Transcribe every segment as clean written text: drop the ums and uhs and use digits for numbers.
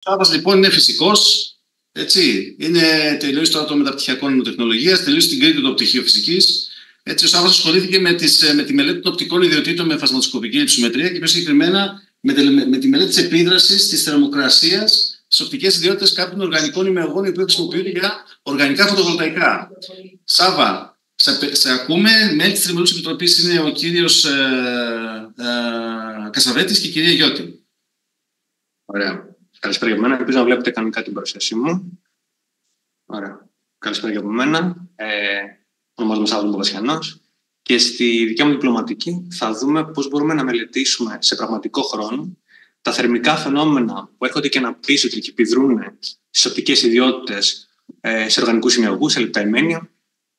Σάββας λοιπόν είναι φυσικός, έτσι. Είναι τελείως τώρα το μεταπτυχιακό νομοτεχνολογίας, τελείως στην Κρήτη το πτυχίο φυσικής. Έτσι, ο Σάββας ασχολήθηκε με τη μελέτη των οπτικών ιδιοτήτων με φασματοσκοπική λειψομετρία και πιο συγκεκριμένα με τη μελέτη της επίδρασης της θερμοκρασίας στις οπτικές ιδιότητες κάποιων οργανικών ημεογόνων οι οποίοι χρησιμοποιούνται για οργανικά φωτοβολταϊκά. Σάββα, σε ακούμε. Μέλη της Τριμερούς Επιτροπής είναι ο κύριος Κασαβέτης και η κυρία Γιώτη. Ωραία. Καλησπέρα για μένα. Ελπίζω να βλέπετε κανονικά την παρουσίασή μου. Ωραία. Καλησπέρα για μένα. Ονομάζομαι Σάββας Μπογασιανός και στη δικιά μου διπλωματική θα δούμε πώς μπορούμε να μελετήσουμε σε πραγματικό χρόνο τα θερμικά φαινόμενα που έρχονται και αναπτύσσονται και επιδρούν στις οπτικές ιδιότητες σε οργανικούς ημιαγωγούς, σε λεπτά ημένεια,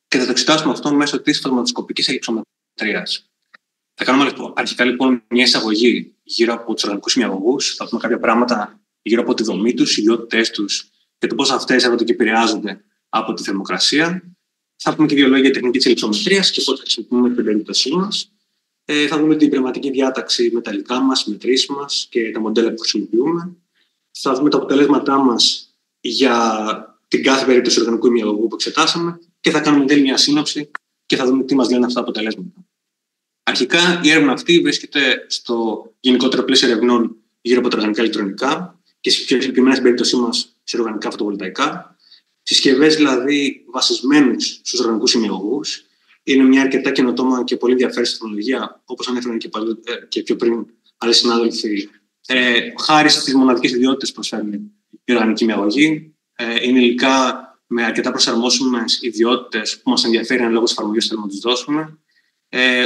και θα το εξετάσουμε αυτό μέσω της φασματοσκοπικής ελιψομετρίας. Θα κάνουμε αρχικά λοιπόν μια εισαγωγή γύρω από τους οργανικούς ημιαγωγούς, θα πούμε κάποια πράγματα γύρω από τη δομή τους, οι ιδιότητές τους και το πώς αυτές έρχονται και επηρεάζονται από τη θερμοκρασία. Θα πούμε και δύο λόγια για τεχνική της ελιψομετρίας και πώς θα χρησιμοποιούμε την περίπτωσή μας. Θα δούμε την πνευματική διάταξη με τα υλικά μας, μετρήσεις μας και τα μοντέλα που χρησιμοποιούμε. Θα δούμε τα αποτελέσματά μας για την κάθε περίπτωση οργανικού ημιαγωγού που εξετάσαμε και θα κάνουμε τέλει μια σύνοψη και θα δούμε τι μας λένε αυτά τα αποτελέσματα. Αρχικά, η έρευνα αυτή βρίσκεται στο γενικότερο πλαίσιο ερευνών γύρω από τα οργανικά ηλεκτρονικά και πιο συγκεκριμένα στην περίπτωσή μας σε οργανικά φωτοβολταϊκά. Συσκευές δηλαδή βασισμένες στους οργανικούς ημιαγωγούς. Είναι μια αρκετά καινοτόμα και πολύ ενδιαφέρουσα τεχνολογία, όπως ανέφεραν και πιο πριν άλλοι συνάδελφοι, χάρη στις μοναδικές ιδιότητες που προσφέρουν οι οργανικοί ημιαγωγοί. Είναι υλικά με αρκετά προσαρμόσιμες ιδιότητες που μας ενδιαφέρει ανάλογα της εφαρμογής που θέλουμε να τους δώσουμε.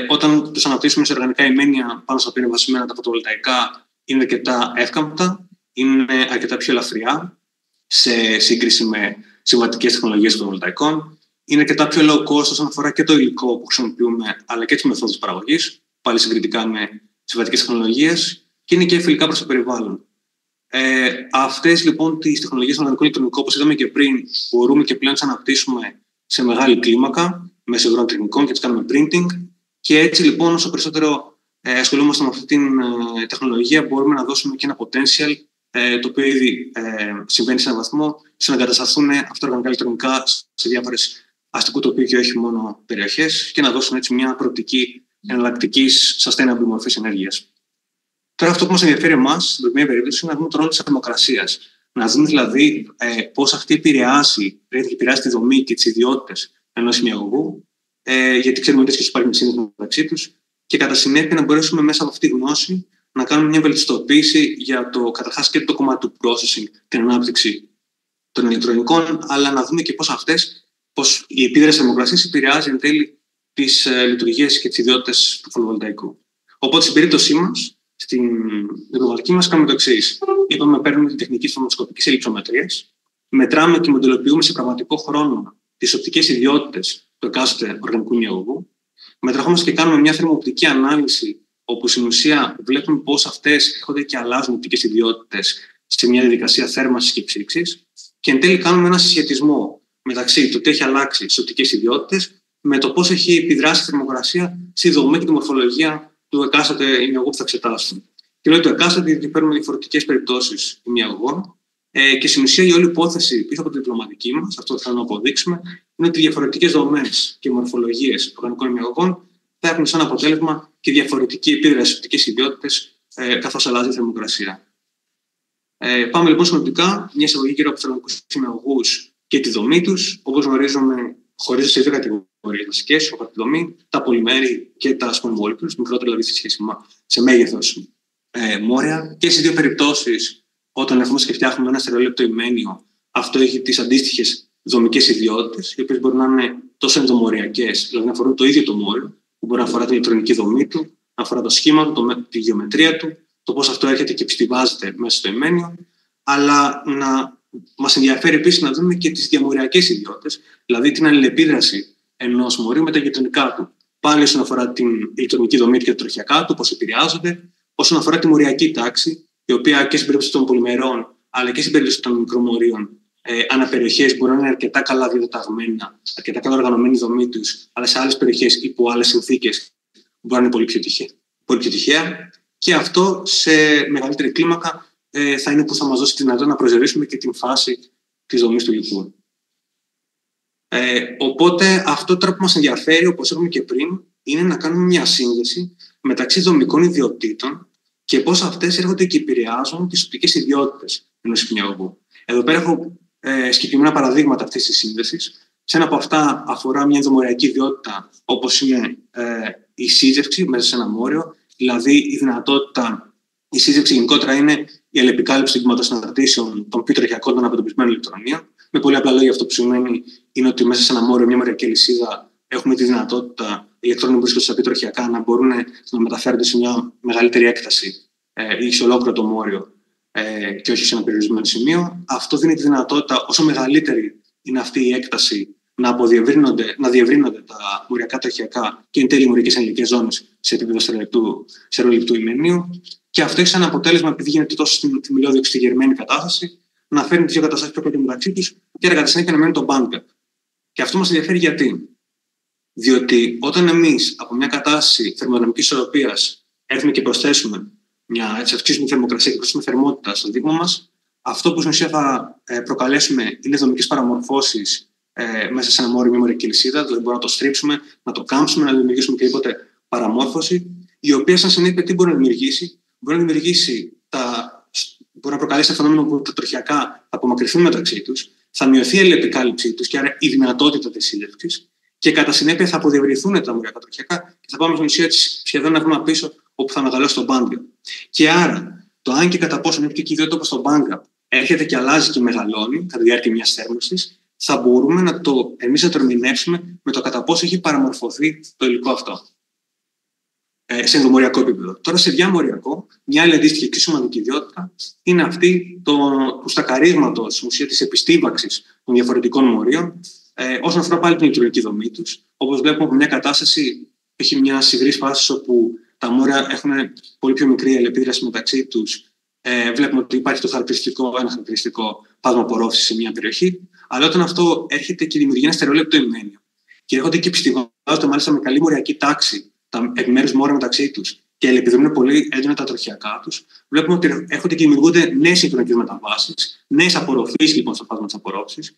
Όταν τους αναπτύσσουμε σε οργανικά ημένεια πάνω στα οποία είναι βασισμένα τα φωτοβολταϊκά, είναι αρκετά εύκαμπτα, είναι αρκετά πιο ελαφριά σε σύγκριση με συμβατικές τεχνολογίες φωτοβολταϊκών. Είναι αρκετά πιο low cost όσον αφορά και το υλικό που χρησιμοποιούμε, αλλά και τις μεθόδους παραγωγής, πάλι συγκριτικά με συμβατικές τεχνολογίες, και είναι και φιλικά προς το περιβάλλον. Αυτές λοιπόν τις τεχνολογίες των οργανικών ηλεκτρονικών, όπως είδαμε και πριν, μπορούμε και πλέον να τις αναπτύσσουμε σε μεγάλη κλίμακα, μέσω υγρών τεχνικών και τις κάνουμε printing. Και έτσι λοιπόν, όσο περισσότερο ασχολούμαστε με αυτή την τεχνολογία, μπορούμε να δώσουμε και ένα potential, το οποίο ήδη συμβαίνει σε έναν βαθμό, στο να εγκατασταθούν αυτά τα οργανικά ηλεκτρονικά σε διάφορες αστικού τοπίου και όχι μόνο περιοχές, και να δώσουν έτσι μια προοπτική εναλλακτικής sustainable μορφής ενέργειας. Τώρα, αυτό που μας ενδιαφέρει εμάς, στην προηγούμενη περίπτωση, είναι να δούμε τον ρόλο της θερμοκρασίας. Να δούμε δηλαδή πώς αυτή επηρεάζει τη δομή και τις ιδιότητες ενός ημιαγωγού, γιατί ξέρουμε ότι υπάρχει σύνδεση μεταξύ τους, και κατά συνέπεια να μπορέσουμε μέσα από αυτή τη γνώση να κάνουμε μια βελτιστοποίηση για το καταρχάς και το κομμάτι του processing, την ανάπτυξη των ηλεκτρονικών, αλλά να δούμε και πώς η επίδραση θερμοκρασίας επηρεάζει εν τέλει τις λειτουργίες και τις ιδιότητες του φωτοβολταϊκού. Οπότε, στην περίπτωσή μας, στην διπλωματική μας, κάνουμε το εξής. Είπαμε, παίρνουμε την τεχνική της φασματοσκοπικής ελιψομετρίας, μετράμε και μοντελοποιούμε σε πραγματικό χρόνο τις οπτικές ιδιότητες του εκάστοτε οργανικού ημιαγωγού. Μετραχόμαστε και κάνουμε μια θερμοοπτική ανάλυση, όπου στην ουσία βλέπουμε πώς αυτές έρχονται και αλλάζουν οπτικές ιδιότητες σε μια διαδικασία θέρμανσης και ψήξης. Και εν τέλει κάνουμε ένα συσχετισμό μεταξύ του τι έχει αλλάξει στις οπτικές ιδιότητες με το πώς έχει επιδράσει η θερμοκρασία στη δομή και τη μορφολογία του εκάστοτε ημιαγωγού που θα εξετάσουμε. Και λέω το εκάστοτε γιατί παίρνουμε διαφορετικές περιπτώσεις ημιαγωγών. Και στην ουσία η όλη υπόθεση πίσω από τη διπλωματική μας, αυτό που θέλουμε να αποδείξουμε, είναι ότι διαφορετικές δομές και μορφολογίες οργανικών ημιαγωγών θα έχουν σαν αποτέλεσμα και διαφορετική επίδραση στις οπτικές ιδιότητες καθώς αλλάζει η θερμοκρασία. Πάμε λοιπόν συνοπτικά, μια εισαγωγή γύρω από τους οργανικούς ημιαγωγούς και τη δομή τους. Όπως γνωρίζουμε, χωρίζονται σε δύο κατηγορίες βασικές: από τη δομή, τα πολυμέρη και τα small molecules, μικρότερα δηλαδή σε μέγεθος μόρια. Και στις δύο περιπτώσεις, όταν ερχόμαστε και φτιάχνουμε ένα στερεόλεπτο ημένιο, αυτό έχει τις αντίστοιχες δομικές ιδιότητες, οι οποίες μπορεί να είναι τόσο ενδομοριακές, δηλαδή να αφορούν το ίδιο το μόριο, που μπορεί να αφορά την ηλεκτρονική δομή του, να αφορά το σχήμα του, τη γεωμετρία του, το πώς αυτό έρχεται και επιστηβάζεται μέσα στο ημένιο, αλλά μας ενδιαφέρει επίσης να δούμε και τις διαμοριακές ιδιότητες, δηλαδή την αλληλεπίδραση ενός μορίου με τα γειτονικά του. Πάλι όσον αφορά την ηλεκτρονική δομή και τα τροχιακά του, πώς επηρεάζονται, όσον αφορά τη μοριακή τάξη, η οποία και στην περίπτωση των πολυμερών, αλλά και στην περίπτωση των μικρομορίων, αναπεριοχές μπορεί να είναι αρκετά καλά διαταγμένα, αρκετά καλά οργανωμένη η δομή τους, αλλά σε άλλες περιοχές ή υπό άλλες συνθήκες μπορεί να είναι πολύ πιο τυχαία. Και αυτό σε μεγαλύτερη κλίμακα θα είναι που θα μας δώσει τη δυνατότητα να προσδιορίσουμε και την φάση της δομής του υλικού. Οπότε αυτό τώρα που μας ενδιαφέρει, όπως έχουμε και πριν, είναι να κάνουμε μια σύνδεση μεταξύ δομικών ιδιωτήτων και πώς αυτές έρχονται και επηρεάζουν τις οπτικές ιδιότητες ενός υπνιαγωγού. Εδώ πέρα έχω συγκεκριμένα παραδείγματα αυτής της σύνδεσης. Σε ένα από αυτά αφορά μια ενδομοριακή ιδιότητα, όπως είναι η σύζευξη μέσα σε ένα μόριο, δηλαδή η δυνατότητα. Η σύζευξη γενικότερα είναι η αλληλεπικάλυψη των κυματοσυναρτήσεων των πιο τροχιακών των απεντοπισμένων ηλεκτρονίων. Με πολύ απλά λόγια, αυτό που σημαίνει είναι ότι μέσα σε ένα μόριο, μια μοριακή αλυσίδα, έχουμε τη δυνατότητα οι ηλεκτρόνοι που βρίσκονται στα επιτροχιακά να μπορούν να μεταφέρονται σε μια μεγαλύτερη έκταση ή σε ολόκληρο το μόριο και όχι σε ένα περιορισμένο σημείο. Αυτό δίνει τη δυνατότητα, όσο μεγαλύτερη είναι αυτή η έκταση, να διευρύνονται τα μοριακά τροχιακά και εν τέλει οι μοριακές ενεργειακές ζώνες σε επίπεδο στερεοληπτού ημενίου. Και αυτό έχει σαν αποτέλεσμα, επειδή γίνεται τόσο στην θεμελιώδη εξεγερμένη κατάσταση, να φέρνει τις δύο καταστάσεις πιο κοντά μεταξύ τους και κατά συνέχεια να μένει το bandgap. Και αυτό μας ενδιαφέρει γιατί. Διότι όταν εμείς από μια κατάσταση θερμοδυναμικής ισορροπίας έρθουμε και προσθέσουμε αυξήσουμε θερμοκρασία και προσθέσουμε θερμότητα στο δείγμα μας, αυτό που στην ουσία θα προκαλέσουμε είναι δομικές παραμορφώσεις μέσα σε ένα μόριο, μια μοριακή λυσίδα. Δηλαδή, μπορούμε να το στρίψουμε, να το κάμψουμε, να δημιουργήσουμε οποιαδήποτε παραμόρφωση, η οποία, σαν συνέπεια, τι μπορεί να δημιουργήσει. Μπορεί να προκαλέσει ένα φαινόμενο που τα τροχιακά θα απομακρυνθούν μεταξύ τους, θα μειωθεί η αλληλεπικάλυψή τους και άρα η δυνατότητα της σύλληψης και κατά συνέπεια θα αποδιευρυθούν τα μοριακά τροχιακά και θα πάμε στην ουσία σχεδόν ένα βήμα πίσω, όπου θα μεγαλώσει το bandgap. Και άρα, το αν και κατά πόσο είναι οπτική ιδιότητα όπως το bandgap έρχεται και αλλάζει και μεγαλώνει κατά τη διάρκεια μιας θέρμανσης, θα μπορούμε εμείς να το ερμηνεύσουμε με το κατά πόσο έχει παραμορφωθεί το υλικό αυτό. Σε ενδομοριακό επίπεδο. Τώρα, σε διαμοριακό, μια άλλη αντίστοιχη και σημαντική ιδιότητα είναι αυτή του στακαρίσματος της επιστήμαξης των διαφορετικών μορίων, όσον αφορά πάλι την ηλεκτρονική δομή τους. Όπως βλέπουμε, από μια κατάσταση έχει μια συγρή φάση όπου τα μόρια έχουν πολύ πιο μικρή αλληλεπίδραση μεταξύ τους. Βλέπουμε ότι υπάρχει ένα χαρακτηριστικό πάσμα απορρόφησης σε μια περιοχή, αλλά όταν αυτό έρχεται και δημιουργεί ένα στερεόλεπτο ημμένιο και έρχονται και επιστημάζονται μάλιστα με καλή μοριακή τάξη τα επιμέρους μόρια μεταξύ τους και επιδρούν πολύ έντονα τα τροχιακά τους, βλέπουμε ότι έρχονται και δημιουργούνται νέες συγχρονικές μεταβάσεις, νέες απορροφήσεις λοιπόν στο φάσμα της απορρόφησης.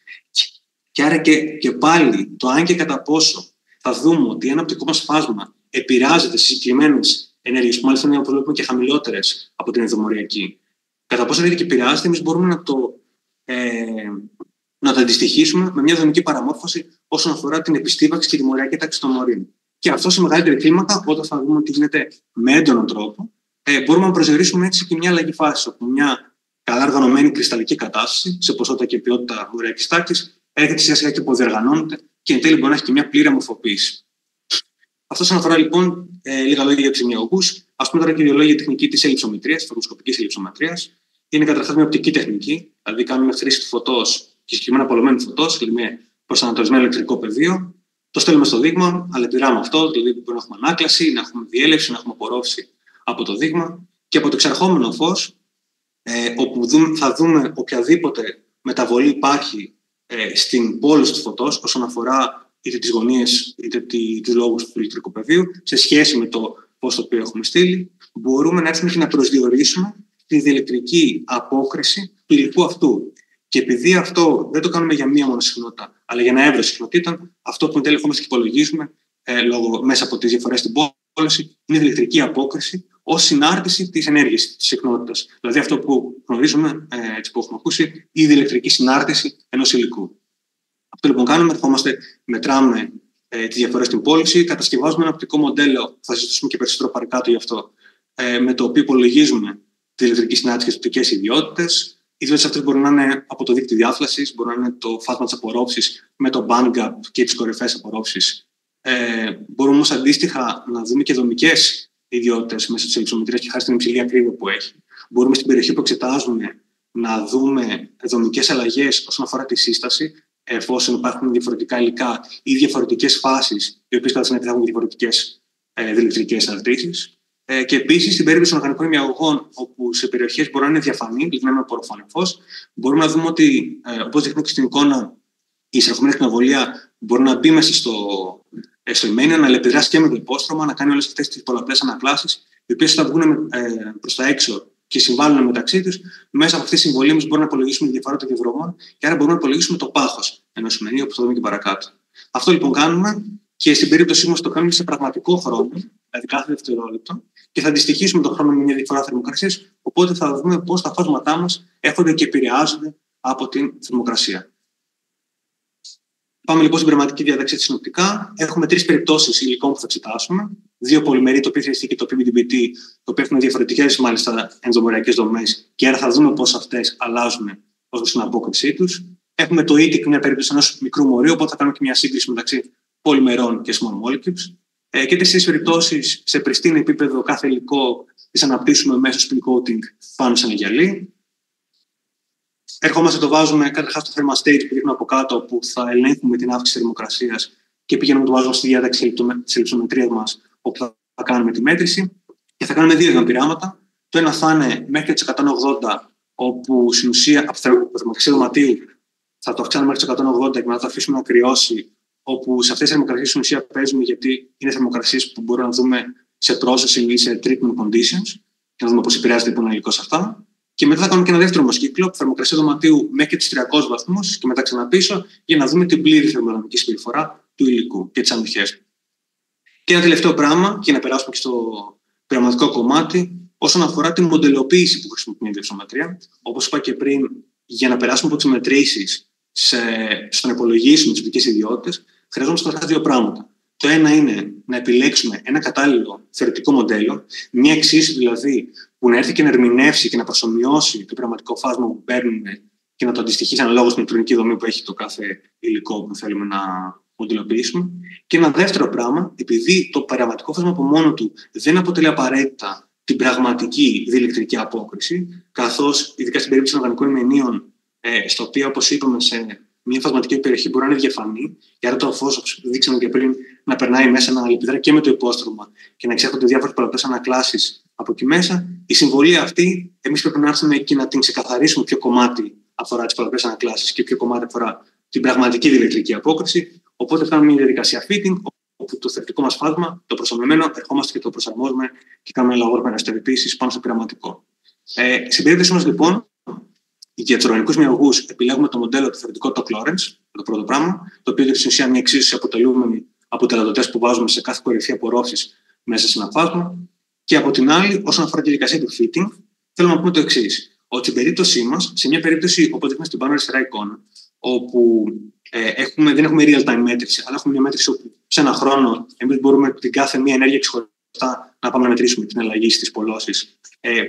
Και άρα και πάλι το αν και κατά πόσο θα δούμε ότι ένα οπτικό μας φάσμα επηρεάζεται σε συγκεκριμένες ενέργειες, που μάλιστα είναι, όπως βλέπουμε, και χαμηλότερες από την ενδομοριακή. Κατά πόσο έρχεται και επηρεάζεται, εμείς μπορούμε να το αντιστοιχίσουμε με μια δομική παραμόρφωση όσον αφορά την επιστήμαξη και τη μοριακή τάξη των μορίων. Και αυτό σε μεγαλύτερη κλίμακα, όταν θα δούμε ότι γίνεται με έντονο τρόπο, μπορούμε να προσδιορίσουμε έτσι και μια αλλαγή φάση, όπου μια καλά οργανωμένη κρυσταλλική κατάσταση, σε ποσότητα και ποιότητα μοριακής τάξης, έρχεται σιγά σιγά και αποδιοργανώνεται και εν τέλει μπορεί να έχει και μια πλήρη αμορφοποίηση. Αυτό όσον αφορά λοιπόν λίγα λόγια για τους ημνιαγωγούς. Ας πούμε τώρα και δύο λόγια για τεχνική της ελιψομετρίας, της φωτοσκοπικής ελιψομετρίας. Είναι καταρχάς μια οπτική τεχνική, δηλαδή κάνουμε χρήση του φωτός και συγκεκριμένα απολωμένου φωτός, δηλαδή με προσανατολισμένο ηλεκτρικό πεδίο. Το στέλνουμε στο δείγμα, αλλά πειράμε αυτό, δηλαδή μπορεί να έχουμε ανάκλαση, να έχουμε διέλευση, να έχουμε απορρόφηση από το δείγμα. Και από το εξαρχόμενο φως, όπου θα δούμε οποιαδήποτε μεταβολή υπάρχει στην πόλωση του φωτός όσον αφορά είτε τις γωνίες είτε τους λόγους του ηλεκτρικού πεδίου, σε σχέση με το φως το οποίο έχουμε στείλει, μπορούμε να έρθουμε και να προσδιορίσουμε τη διελεκτρική απόκριση του υλικού αυτού. Και επειδή αυτό δεν το κάνουμε για μία μόνο συχνότητα, αλλά για ένα εύρος συχνοτήτων, αυτό που εν τέλει ερχόμαστε και υπολογίζουμε μέσα από τις διαφορές στην πόλωση είναι η διελεκτρική απόκριση ως συνάρτηση της ενέργειας της συχνότητας. Δηλαδή αυτό που γνωρίζουμε, έτσι που έχουμε ακούσει, η διελεκτρική συνάρτηση ενός υλικού. Αυτό λοιπόν κάνουμε, ερχόμαστε, μετράμε τις διαφορές στην πώληση, κατασκευάζουμε ένα οπτικό μοντέλο, θα συζητήσουμε και περισσότερο παρακάτω γι' αυτό, με το οποίο υπολογίζουμε τη ηλεκτρική συνάρτηση και τις οπτικές ιδιότητες. Οι ιδιότητες αυτές μπορούν να είναι από το δίκτυο διάφλασης, μπορούν να είναι το φάσμα της απορρόφησης με το bandgap και τις κορυφαίες απορρόφησης. Μπορούμε όμως αντίστοιχα να δούμε και δομικές ιδιότητες μέσω της ελιψομετρίας και χάρη στην υψηλή ακρίβεια που έχει. Μπορούμε στην περιοχή που εξετάζουμε να δούμε δομικές αλλαγές όσον αφορά τη σύσταση, εφόσον υπάρχουν διαφορετικά υλικά ή διαφορετικές φάσεις, οι οποίες κατά συνέπεια θα έχουν διαφορετικές διελεκτρικές αναρτήσεις. Και επίσης, στην περίπτωση των οργανικών ημιαγωγών, όπου σε περιοχές μπορεί να είναι διαφανή, δηλαδή να είναι απορροφάνει φως, μπορούμε να δούμε ότι, όπως δείχνω και στην εικόνα, η εισερχομένη ακτινοβολία μπορεί να μπει μέσα στο ημένιο, να αλληλεπιδράσει και με το υπόστρωμα, να κάνει όλες αυτές τις πολλαπλές ανακλάσεις, οι οποίες θα βγουν προς τα έξω και συμβάλλουν μεταξύ τους, μέσα από αυτή τη συμβολή μας μπορούμε να υπολογίσουμε τη διαφορά των διαδρομών και άρα μπορούμε να υπολογίσουμε το πάχος ενός σημερινού, όπως θα δούμε και παρακάτω. Αυτό λοιπόν κάνουμε και στην περίπτωσή μας το κάνουμε σε πραγματικό χρόνο, δηλαδή κάθε δευτερόλεπτο, και θα αντιστοιχίσουμε τον χρόνο με μια διαφορά θερμοκρασίας, οπότε θα δούμε πώς τα φάσματά μας έρχονται και επηρεάζονται από την θερμοκρασία. Πάμε λοιπόν στην πραγματική διάταξη συνοπτικά. Έχουμε 3 περιπτώσεις υλικών που θα εξετάσουμε. 2 πολυμερή, το PCST και το PBDBT, το οποίο έχουν διαφορετικές μάλιστα ενδομοριακές δομές, και άρα θα δούμε πώς αυτές αλλάζουν ως την απόκριψή τους. Έχουμε το ETIC, μια περίπτωση ενός μικρού μορίου, οπότε θα κάνουμε και μια σύγκριση μεταξύ πολυμερών και small molecules. Και 3 περιπτώσεις σε πριστίνο επίπεδο, κάθε υλικό τις αναπτύσσουμε μέσω spin coating πάνω σε ένα γυαλί. Ερχόμαστε, το βάζουμε καταρχάς στο thermal stage που δείχνω από κάτω, που θα ελέγχουμε την αύξηση θερμοκρασίας, και πηγαίνουμε το βάζουμε στη διάταξη της ελιψομετρίας μας, όπου θα κάνουμε τη μέτρηση. Και θα κάνουμε 2 πειράματα. Το ένα θα είναι μέχρι τις 180, όπου στην ουσία από το θερμοκρασία δωματίου θα το αυξάνουμε μέχρι τις 180 και μετά θα αφήσουμε να κρυώσει, όπου σε αυτές τις θερμοκρασίες στην ουσία παίζουμε, γιατί είναι θερμοκρασίες που μπορούμε να δούμε σε processing ή σε treatment conditions, και να δούμε πώς επηρεάζεται λοιπόν ένα υλικό σε αυτά. Και μετά θα κάνουμε και ένα δεύτερο μας κύκλο, θερμοκρασία δωματίου μέχρι τις 300 βαθμούς και μετά ξαναπίσω, για να δούμε την πλήρη θερμοδυναμική συμπεριφορά του υλικού και τις αντοχές. Και ένα τελευταίο πράγμα, για να περάσουμε και στο πειραματικό κομμάτι, όσον αφορά την μοντελοποίηση που χρησιμοποιούμε την υψομετρία. Όπως είπα και πριν, για να περάσουμε από τις μετρήσεις στο να υπολογίσουμε τις οπτικές ιδιότητες, χρειαζόμαστε τώρα 2 πράγματα. Το ένα είναι να επιλέξουμε ένα κατάλληλο θεωρητικό μοντέλο, μια εξίσου δηλαδή που να έρθει και να ερμηνεύσει και να προσομοιώσει το πειραματικό φάσμα που παίρνουμε και να το αντιστοιχίσει αναλόγως στην ηλεκτρονική δομή που έχει το κάθε υλικό που θέλουμε να μοντελοποιήσουμε. Και ένα δεύτερο πράγμα, επειδή το πειραματικό φάσμα από μόνο του δεν αποτελεί απαραίτητα την πραγματική διελεκτρική απόκριση, καθώς ειδικά στην περίπτωση των οργανικών ημενείων, στα οποία, όπως είπαμε, σε μια φασματική περιοχή μπορεί να είναι διαφανή, και άρα το φως, όπως δείξαμε και πριν, να περνάει μέσα, να λεπιδρά και με το υπόστρωμα και να εξέρχονται διάφορες πολλαπλές ανακλάσεις από εκεί μέσα. Η συμβολή αυτή, εμείς πρέπει να έρθουμε και να την ξεκαθαρίσουμε ποιο κομμάτι αφορά τις πολλαπλές ανακλάσεις και ποιο κομμάτι αφορά την πραγματική διελεκτρική απόκριση. Οπότε κάνουμε μια διαδικασία fitting, όπου το θεωρητικό μας φάσμα, το προσωμεμένο, ερχόμαστε και το προσαρμόζουμε και κάνουμε λογόμενες στερεοποίησεις πάνω στο πειραματικό. Στην περίπτωση μας λοιπόν, για τους οργανικούς μυαλγούς επιλέγουμε το μοντέλο του θεωρητικού το Lorentz, το πρώτο πράγμα, το οποίο έχει στην ουσία μια εξίσωση αποτελούμενη από τελαντωτές που βάζουμε σε κάθε κορυφή απορρόφησης μέσα σε ένα φάσμα. Και από την άλλη, όσον αφορά τη διαδικασία του fitting, θέλουμε να πούμε το εξής: ότι στην περίπτωσή μας, σε μια περίπτωση όπως δείχνουμε στην πάνω αριστερά εικόνα, όπου δεν έχουμε real-time μέτρηση, αλλά έχουμε μια μέτρηση όπου σε ένα χρόνο εμείς μπορούμε την κάθε μία ενέργεια ξεχωριστά να πάμε να μετρήσουμε την αλλαγή στις πολλώσεις.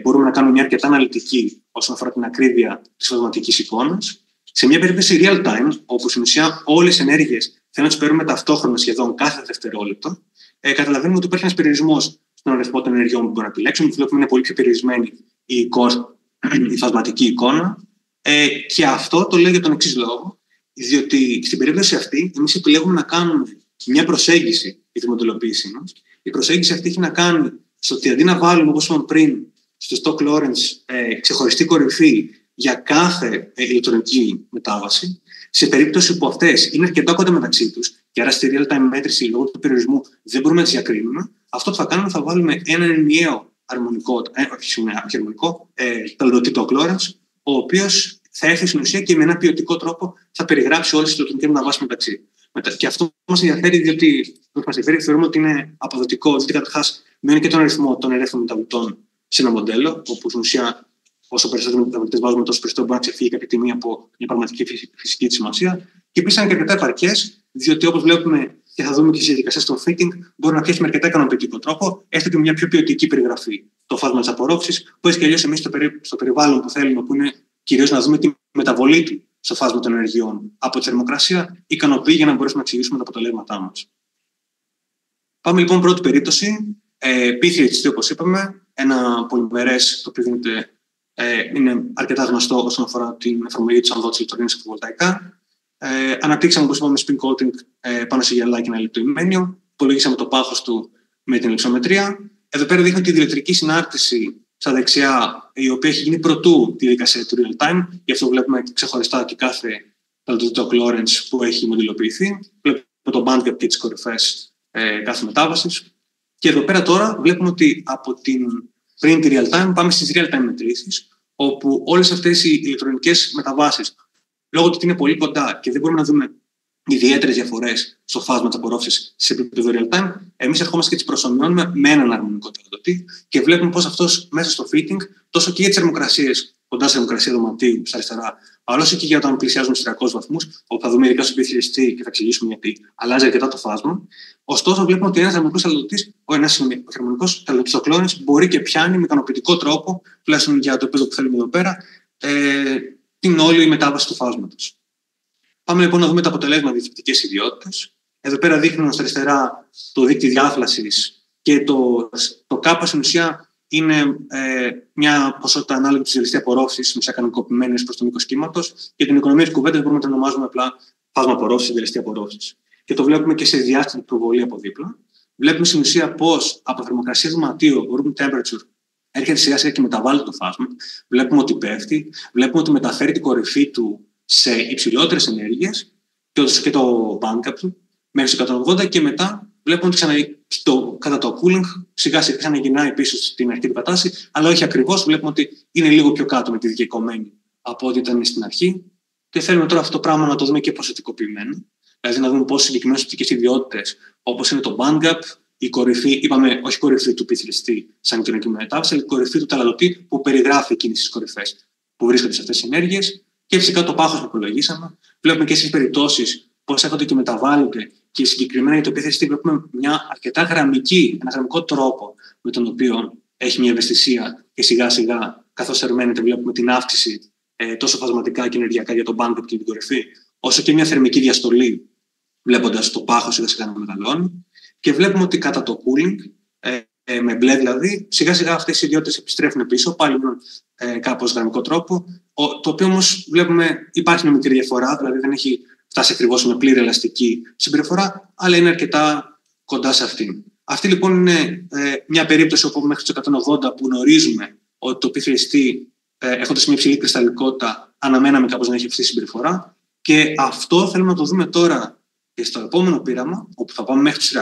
Μπορούμε να κάνουμε μια αρκετά αναλυτική όσον αφορά την ακρίβεια της φασματικής εικόνας. Σε μια περίπτωση real-time, όπου στην ουσία όλες οι ενέργειες θέλουν να τις παίρνουμε ταυτόχρονα σχεδόν κάθε δευτερόλεπτο, καταλαβαίνουμε ότι υπάρχει ένας περιορισμός στον αριθμό των ενεργειών που μπορούμε να επιλέξουμε. Βλέπουμε είναι πολύ πιο περιορισμένη η φασματική εικόνα. Και αυτό το λέω για τον εξής λόγο, διότι στην περίπτωση αυτή εμείς επιλέγουμε να κάνουμε μια προσέγγιση για τη μοντελοποίησή μας. Η προσέγγιση αυτή έχει να κάνει στο ότι αντί να βάλουμε, όπως είπαμε πριν, στο Stock Lorentz ξεχωριστή κορυφή για κάθε ηλεκτρονική μετάβαση, σε περίπτωση που αυτές είναι αρκετά κοντά μεταξύ τους, και άρα στη real-time μέτρηση λόγω του περιορισμού δεν μπορούμε να τις διακρίνουμε, αυτό που θα κάνουμε θα βάλουμε έναν ενιαίο αρμονικό τελαντωτή Stock Lorentz, ο οποίος θα έρθει στην ουσία και με ένα ποιοτικό τρόπο θα περιγράψει όλες τις ηλεκτρονικές μεταβάσεις μεταξύ. Και αυτό μας ενδιαφέρει, διότι θεωρούμε ότι είναι αποδοτικό, διότι καταρχάς μειώνει και τον αριθμό των ελεύθερων μεταβλητών σε ένα μοντέλο, όπου στην ουσία όσο περισσότεροι μεταβλητές βάζουμε, τόσο περισσότερο μπορεί να ξεφύγει κάποια τιμή από μια πραγματική φυσική της σημασία. Και επίσης είναι και αρκετά επαρκές, διότι όπως βλέπουμε και θα δούμε και στις διαδικασίες των fitting, μπορεί να πιάσει με αρκετά ικανοποιητικό τρόπο, έστω και μια πιο ποιοτική περιγραφή το φάσμα της απορρόφησης, που έτσι κι αλλιώς εμείς στο περιβάλλον που θέλουμε, που είναι κυρίως να δούμε τη μεταβολή του στο φάσμα των ενεργειών από τη θερμοκρασία, ικανοποιεί για να μπορέσουμε να εξηγήσουμε τα αποτελέσματά μας. Πάμε λοιπόν πρώτη περίπτωση. PCHT, όπως είπαμε, ένα πολυμερές το οποίο είναι αρκετά γνωστό όσον αφορά την εφαρμογή της ανδότησης ηλεκτρονίας σε φωτοβολταϊκά. Αναπτύξαμε, όπως είπαμε, spin coating πάνω σε γυαλάκι ένα λεπτοημένιο. Υπολογίσαμε το πάχος του με την ελιψομετρία. Εδώ πέρα δείχνω τη διελεκτρική συνάρτηση στα δεξιά, η οποία έχει γίνει πρωτού τη διαδικασία του real time. Γι' αυτό βλέπουμε ξεχωριστά και κάθε τελαντωτή Lorentz που έχει μοντελοποιηθεί. Βλέπουμε το bandgap και τις κορυφές κάθε μετάβασης. Και εδώ πέρα τώρα βλέπουμε ότι από την πριν τη real time, πάμε στις real time μετρήσεις, όπου όλες αυτές οι ηλεκτρονικές μεταβάσεις, λόγω του ότι είναι πολύ κοντά και δεν μπορούμε να δούμε ιδιαίτερες διαφορές στο φάσμα της απορρόφησης σε επίπεδο real time, εμείς ερχόμαστε και τις προσομοιώνουμε με έναν αρμονικό τελετωτή και βλέπουμε πώς αυτός μέσα στο fitting, τόσο και για τις θερμοκρασίες κοντά στη θερμοκρασία δωματίου στα αριστερά, αλλά όσο και για όταν πλησιάζουμε στους 300 βαθμούς, όπου θα δούμε ειδικά στο PCST και θα εξηγήσουμε γιατί αλλάζει αρκετά το φάσμα. Ωστόσο, βλέπουμε ότι ένας θερμονικός τελετωτής οκλώνης μπορεί και πιάνει με ικανοποιητικό τρόπο, τουλάχιστον για το επίπεδο που θέλουμε εδώ πέρα, την όλη μετάβαση του φάσματος. Πάμε λοιπόν να δούμε τα αποτελέσματα για τις θετικές ιδιότητες. Εδώ πέρα δείχνω στα αριστερά το δείκτη διάθλασης και το κάπα στην ουσία είναι μια ποσότητα ανάλογη της τελεστή απορρόφησης, στην ουσία κανονικοποιημένη προς το μήκος κύματος, και την οικονομία της κουβέντας μπορούμε να την ονομάζουμε απλά φάσμα απορρόφησης, τελεστή απορρόφηση. Και το βλέπουμε και σε διάστατη προβολή από δίπλα. Βλέπουμε στην ουσία πώς από θερμοκρασία δωματίου, room temperature, έρχεται σιγά σιγά και μεταβάλλει το φάσμα. Βλέπουμε ότι πέφτει, βλέπουμε ότι μεταφέρει την κορυφή του σε υψηλότερες ενέργειες και το bandgap του μέχρι το 180, και μετά βλέπουμε ότι κατά το cooling σιγά σιγά ξαναγυρνάει πίσω στην αρχή του κατάσταση, αλλά όχι ακριβώς. Βλέπουμε ότι είναι λίγο πιο κάτω με τη δικαιωμένη από ό,τι ήταν στην αρχή, και θέλουμε τώρα αυτό το πράγμα να το δούμε και ποσοτικοποιημένο. Δηλαδή να δούμε πώς συγκεκριμένες οπτικές ιδιότητες, όπως είναι το bandgap, η κορυφή, είπαμε όχι κορυφή του πυθιλιστή σαν κοινωνική μετάβαση, αλλά η κορυφή του τελετωτή που περιγράφει εκείνες τις κορυφές που βρίσκονται σε αυτές τις ενέργειες, και φυσικά το πάχος που υπολογίσαμε. Βλέπουμε και στις περιπτώσεις πώς έρχονται και μεταβάλλονται, και συγκεκριμένα για το πυθιλιστή βλέπουμε ένα γραμμικό τρόπο με τον οποίο έχει μια ευαισθησία, και σιγά σιγά καθώς ερμένεται βλέπουμε την αύξηση τόσο φασματικά και ενεργειακά για τον bandgap και την κορυφή, όσο και μια θερμική διαστολή, βλέποντας το πάχος σιγά σιγά να μεγαλώνει. Και βλέπουμε ότι κατά το cooling, με μπλε δηλαδή, σιγά σιγά αυτές οι ιδιότητες επιστρέφουν πίσω, πάλι με κάπως γραμμικό τρόπο, το οποίο όμως βλέπουμε υπάρχει μια μικρή διαφορά, δηλαδή δεν έχει φτάσει ακριβώς με πλήρη ελαστική συμπεριφορά, αλλά είναι αρκετά κοντά σε αυτήν. Αυτή λοιπόν είναι μια περίπτωση όπου μέχρι το 180 που γνωρίζουμε ότι το PFST, έχοντας μια υψηλή κρυσταλλικότητα, αναμέναμε κάπως να έχει αυτή τη συμπεριφορά, και αυτό θέλουμε να το δούμε τώρα και στο επόμενο πείραμα, όπου θα πάμε μέχρι τους 300,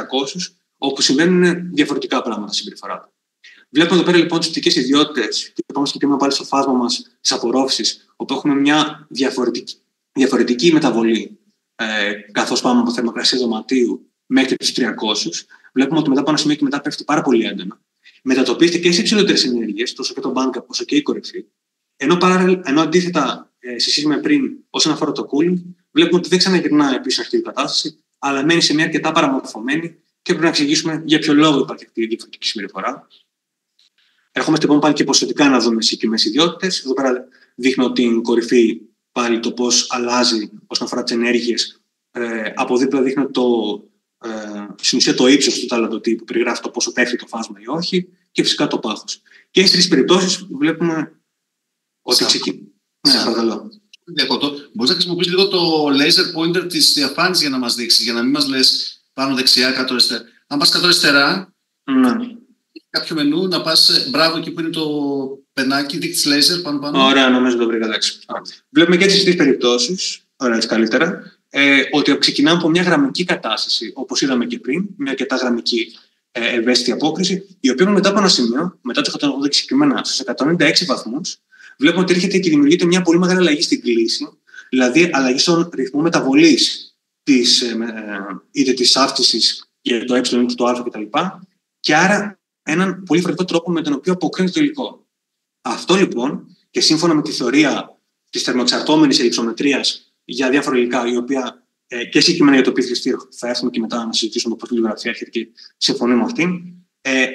όπου συμβαίνουν διαφορετικά πράγματα στη συμπεριφορά. Βλέπουμε εδώ πέρα λοιπόν τις οπτικές ιδιότητες, και πάμε συγκεκριμένα πάλι στο φάσμα μας της απορρόφησης, όπου έχουμε μια διαφορετική μεταβολή, καθώς πάμε από θερμοκρασία δωματίου μέχρι τους 300. Βλέπουμε ότι μετά από ένα σημείο και μετά πέφτει πάρα πολύ έντονα. Μετατοπίζεται και σε υψηλότερες ενέργειες, τόσο και το bandgap όσο και η κορυφή. Ενώ αντίθετα, σε σχέση με πριν, όσον αφορά το cooling, βλέπουμε ότι δεν ξαναγυρνάει πίσω στην αρχική κατάσταση, αλλά μένει σε μια αρκετά παραμορφωμένη, και πρέπει να εξηγήσουμε για ποιο λόγο υπάρχει αυτή η διαφορετική συμπεριφορά. Ερχόμαστε λοιπόν πάλι και ποσοτικά να δούμε συγκεκριμένες ιδιότητες. Εδώ πέρα δείχνω την κορυφή, πάλι το πώς αλλάζει όσον αφορά τις ενέργειες. Από δίπλα δείχνω στην ουσία το ύψος του τελετωτή, που περιγράφει το πόσο πέφτει το φάσμα ή όχι, και φυσικά το πάχος. Και στις τρεις περιπτώσεις βλέπουμε ότι ξεκινάει. Ναι, παρακαλώ. Μπορείς να χρησιμοποιήσεις λίγο το laser pointer της διαφάνειας για να μας δείξει, για να μην μας λες πάνω δεξιά, κάτω αριστερά. Αν πας κάτω αριστερά, κάποιο μενού, να πας μπράβο εκεί που είναι το πενάκι, δείκτης laser πάνω. Ωραία, νομίζω το βρήκα, εντάξει. Βλέπουμε και τις τρεις περιπτώσεις, ωραία, έτσι καλύτερα, ότι ξεκινάμε από μια γραμμική κατάσταση, όπως είδαμε και πριν, μια αρκετά γραμμική ευαίσθητη απόκριση, η οποία μετά από ένα σημείο, μετά τους 180 συγκεκριμένα στους 196 βαθμούς, βλέπουμε ότι έρχεται και δημιουργείται μια πολύ μεγάλη αλλαγή στην κλίση, δηλαδή αλλαγή στον ρυθμό μεταβολής είτε της αύξησης για το ε είτε το α κτλ. Και άρα έναν πολύ διαφορετικό τρόπο με τον οποίο αποκρίνεται το υλικό. Αυτό λοιπόν, και σύμφωνα με τη θεωρία της θερμοεξαρτώμενης ελιψομετρίας για διάφορα υλικά, η οποία και συγκεκριμένα για το PFST θα έρθουμε και μετά να συζητήσουμε το πώς η λιθογραφία έρχεται και συμφωνεί με αυτήν,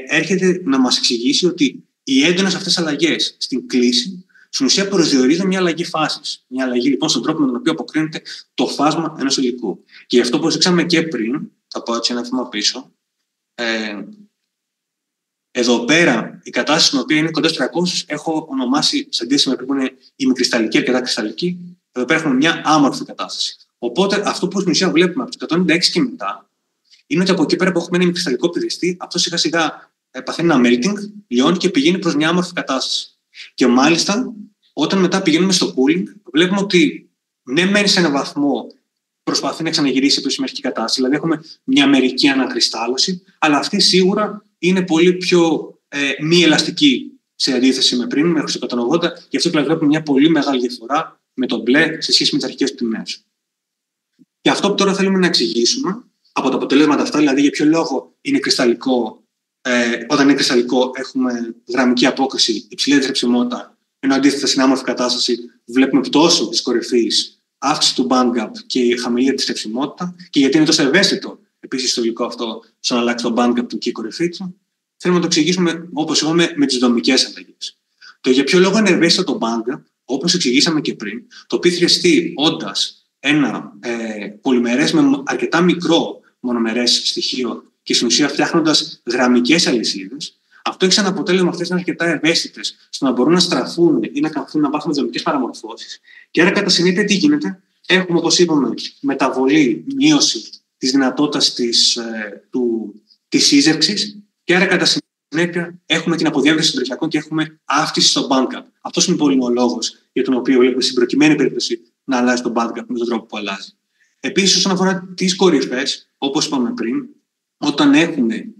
έρχεται να μας εξηγήσει ότι οι έντονες αυτές αλλαγές στην κλίση στην ουσία προσδιορίζουν μια αλλαγή φάσης. Μια αλλαγή λοιπόν στον τρόπο με τον οποίο αποκρίνεται το φάσμα ενός υλικού. Και γι' αυτό, όπως δείξαμε και πριν, θα πάω έτσι ένα βήμα πίσω. Εδώ πέρα, η κατάσταση στην οποία είναι κοντά στους 300, έχω ονομάσει, σε αντίθεση με πριν που είναι ημικρυσταλλική, αρκετά κρυσταλλική, εδώ πέρα έχουμε μια άμορφη κατάσταση. Οπότε, αυτό που στην ουσία βλέπουμε από το 196 και μετά, είναι ότι από εκεί πέρα που έχουμε ένα ημικρυσταλλικό πυθιστή, αυτό σιγά σιγά παθαίνει ένα melting, λιώνει και πηγαίνει προς μια άμορφη κατάσταση. Και μάλιστα, όταν μετά πηγαίνουμε στο cooling, βλέπουμε ότι ναι, μένει σε έναν βαθμό, προσπαθεί να ξαναγυρίσει προς τη μερική κατάσταση. Δηλαδή, έχουμε μια μερική ανακριστάλλωση, αλλά αυτή σίγουρα είναι πολύ πιο μη ελαστική σε αντίθεση με πριν, μέχρι 180, γι' αυτό και βλέπουμε μια πολύ μεγάλη διαφορά με το μπλε σε σχέση με τις αρχικές τιμές. Και αυτό που τώρα θέλουμε να εξηγήσουμε από τα αποτελέσματα αυτά, δηλαδή για ποιο λόγο είναι κρυσταλλικό, όταν είναι κρυσταλλικό έχουμε γραμμική απόκριση, υψηλή θρεψιμότητα, ενώ αντίθετα στην άμορφη κατάσταση βλέπουμε πτώση της κορυφής, αύξηση του band gap και χαμηλή της θρεψιμότητα, και γιατί είναι τόσο ευαίσθητο επίσης το υλικό αυτό στο να αλλάξει το band gap του και η κορυφή του, θέλουμε να το εξηγήσουμε, όπως είπαμε, με τις δομικές αλλαγές. Το για ποιο λόγο είναι ευαίσθητο το band gap, όπως εξηγήσαμε και πριν, το P3ST όντας ένα πολυμερές με αρκετά μικρό μονομερές στοιχείο και στην ουσία φτιάχνοντας γραμμικές αλυσίδες, αυτό έχει σαν αποτέλεσμα αυτές να είναι αρκετά ευαίσθητες στο να μπορούν να στραφούν ή να καθούν να πάθουν δομικές παραμορφώσεις. Και άρα, κατά συνέπεια, τι γίνεται? Έχουμε, όπως είπαμε, μεταβολή, μείωση της δυνατότητας της σύζευξης, και άρα, κατά συνέπεια, έχουμε την αποδιεύρυνση των τροχιακών και έχουμε αύξηση στο band gap. Αυτός είναι πολύ ο λόγος για τον οποίο βλέπουμε στην προκειμένη περίπτωση να αλλάζει το band gap με τον τρόπο που αλλάζει. Επίσης, όσον αφορά τις κορυφές, όπως είπαμε πριν, όταν έχουμε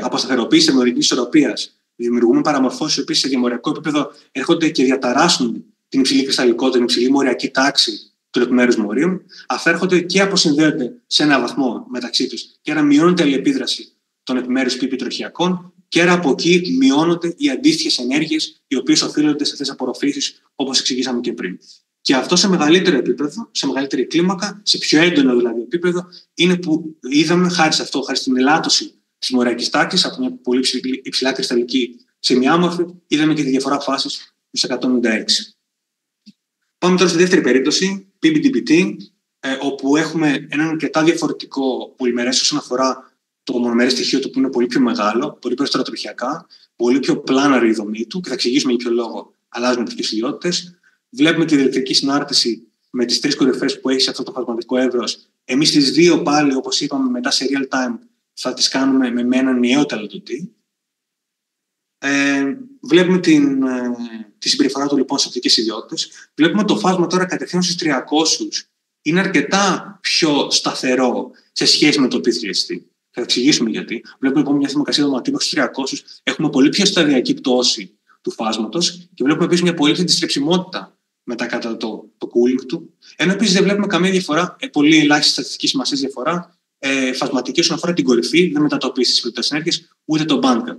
αποσταθεροποίηση θερμοκριτικής ισορροπίας, δημιουργούμε παραμορφώσεις οι οποίες σε διαμοριακό επίπεδο έρχονται και διαταράσσουν την υψηλή κρυσταλλικότητα, την υψηλή μοριακή τάξη του επιμέρους μορίου. Αυτά έρχονται και αποσυνδέονται σε έναν βαθμό μεταξύ τους, και άρα μειώνεται η αλληλεπίδραση των επιμέρους πίπη τροχιακών, και άρα από εκεί μειώνονται οι αντίστοιχες ενέργειες οι οποίες οφείλονται σε αυτές τις απορροφήσεις, όπως εξηγήσαμε και πριν. Και αυτό σε μεγαλύτερο επίπεδο, σε μεγαλύτερη κλίμακα, σε πιο έντονο δηλαδή επίπεδο, είναι που είδαμε χάρη σε αυτό, χάρη στην ελάττωση της μοριακής τάξης από μια πολύ υψηλά κρυσταλλική σε μια άμορφη, είδαμε και τη διαφορά φάσης στους 196. Πάμε τώρα στη δεύτερη περίπτωση, PBDBT, όπου έχουμε έναν αρκετά διαφορετικό πολυμερές όσον αφορά το μονομερές στοιχείο του, που είναι πολύ πιο μεγάλο, πολύ περισσότερα τροχιακά, πολύ πιο πλάναρη η δομή του, και θα εξηγήσουμε για ποιο λόγο αλλάζουν τις ιδιότητες. Βλέπουμε τη διελεκτρική συνάρτηση με τις τρεις κορυφές που έχει σε αυτό το φασματικό εύρος. Εμείς τις δύο πάλι, όπως είπαμε, μετά σε real time θα τις κάνουμε με έναν νέο τελετωτή. Βλέπουμε τη συμπεριφορά του λοιπόν σε αυτές τις ιδιότητες. Βλέπουμε το φάσμα τώρα κατευθείαν στους 300 είναι αρκετά πιο σταθερό σε σχέση με το P3ST. Θα εξηγήσουμε γιατί. Βλέπουμε λοιπόν μια θερμοκρασία δωματίου στους 300, έχουμε πολύ πιο σταδιακή πτώση του φάσματος και βλέπουμε επίσης μια πολύ πιο στρεψιμότητα μετά κατά το cooling του. Ενώ επίσης δεν βλέπουμε καμία διαφορά, πολύ ελάχιστη στατιστική σημασία διαφορά φασματική όσον αφορά την κορυφή, δεν μετατοπίζει τις πλεκτές ενέργειες ούτε το band gap.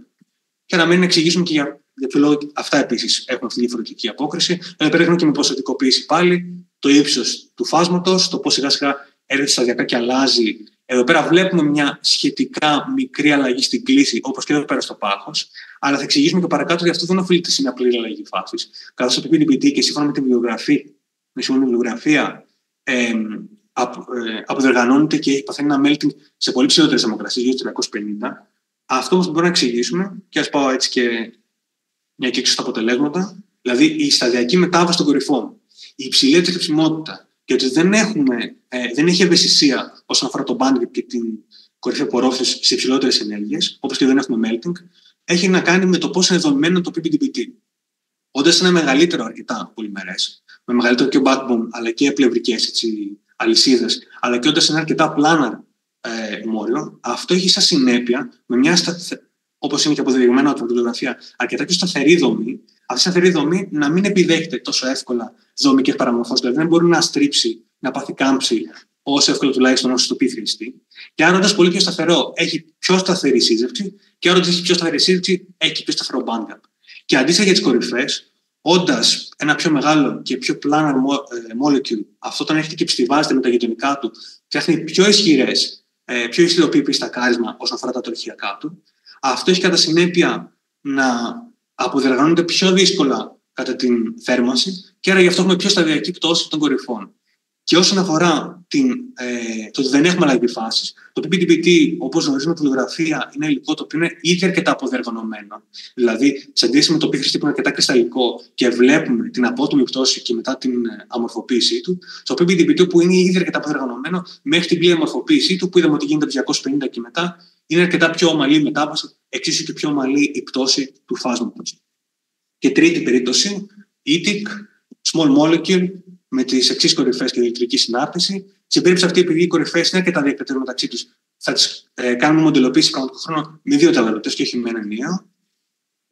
Και να μην εξηγήσουμε και για ποιο λόγο αυτά επίσης έχουν αυτή τη διαφορετική απόκριση. Εδώ πέρα έχουμε και με ποσοτικοποίηση πάλι, το ύψος του φάσματος, το πώς σιγά σιγά έρχεται σταδιακά και αλλάζει. Εδώ πέρα βλέπουμε μια σχετικά μικρή αλλαγή στην κλίση, όπως και εδώ πέρα στο πάχος, αλλά θα εξηγήσουμε και παρακάτω ότι αυτό δεν οφείλεται σε μια πλήρη αλλαγή φάσης. Καθώς το PBDBT και σύμφωνα με τη βιβλιογραφία αποδιοργανώνεται και παθαίνει ένα melting σε πολύ ψηλότερες θερμοκρασίες, γύρω στους 350. Αυτό όμως μπορούμε να εξηγήσουμε, και ας πάω έτσι και μια και έξω στα αποτελέσματα, δηλαδή η σταδιακή μετάβαση των κορυφών, η υψηλή θρεψιμότητα, και ότι δεν έχει ευαισθησία όσον αφορά το bandgap και την κορυφή απορρόφησης σε υψηλότερες ενέργειες, όπως και δεν έχουμε melting, έχει να κάνει με το πώς είναι δομημένο το PBDBT. Όντας είναι μεγαλύτερο αρκετά πολυμερές, με μεγαλύτερο και backbone, αλλά και πλευρικές αλυσίδες, αλλά και όντας είναι αρκετά planar μόριο, αυτό έχει σαν συνέπεια με μια, όπως είναι και αποδεδειγμένο από την βιβλιογραφία, αρκετά πιο σταθερή δομή. Αυτή η σταθερή δομή να μην επιδέχεται τόσο εύκολα δομικές παραμορφώσεις, δηλαδή δεν μπορεί να στρίψει, να πάθει κάμψη όσο εύκολα τουλάχιστον όσο το P3ST. Και άρα, όντας πολύ πιο σταθερό, έχει πιο σταθερή σύζευξη, και άρα, όντας έχει πιο σταθερή σύζευξη, έχει πιο σταθερό band gap. Και αντίστοιχα για τις κορυφές, όντας ένα πιο μεγάλο και πιο planar molecule, αυτό όταν έρχεται και ψηβάζεται με τα γειτονικά του, φτιάχνει πιο ισχυρό πίπη στα κάρισμά όσον αφορά τα τροχιακά του. Αυτό έχει κατά συνέπεια να αποδιοργανώνεται πιο δύσκολα κατά την θέρμανση, και άρα γι' αυτό έχουμε πιο σταδιακή πτώση των κορυφών. Και όσον αφορά το ότι δεν έχουμε αλλαγή φάσης, το PBDBT, όπως γνωρίζουμε από τη βιβλιογραφία, είναι υλικό το οποίο είναι ήδη αρκετά αποδιοργανωμένο. Δηλαδή, σε αντίθεση με το P3ST που είναι αρκετά κρυσταλλικό και βλέπουμε την απότομη πτώση και μετά την αμορφοποίησή του, στο PBDBT που είναι ήδη αρκετά αποδιοργανωμένο, μέχρι την πλήρη αμορφοποίησή του, που είδαμε ότι γίνεται από 250 και μετά, είναι αρκετά πιο ομαλή η μετάβαση, εξίσου και πιο ομαλή η πτώση του φάσματος. Και τρίτη περίπτωση, ETIC, small molecule, με τις εξής κορυφές και διελεκτρική συνάρτηση. Στην περίπτωση αυτή, επειδή οι κορυφές είναι αρκετά διακριτές μεταξύ τους, θα τις κάνουμε μοντελοποίηση κανονικό χρόνο με δύο τελετωτές και όχι με έναν νέο.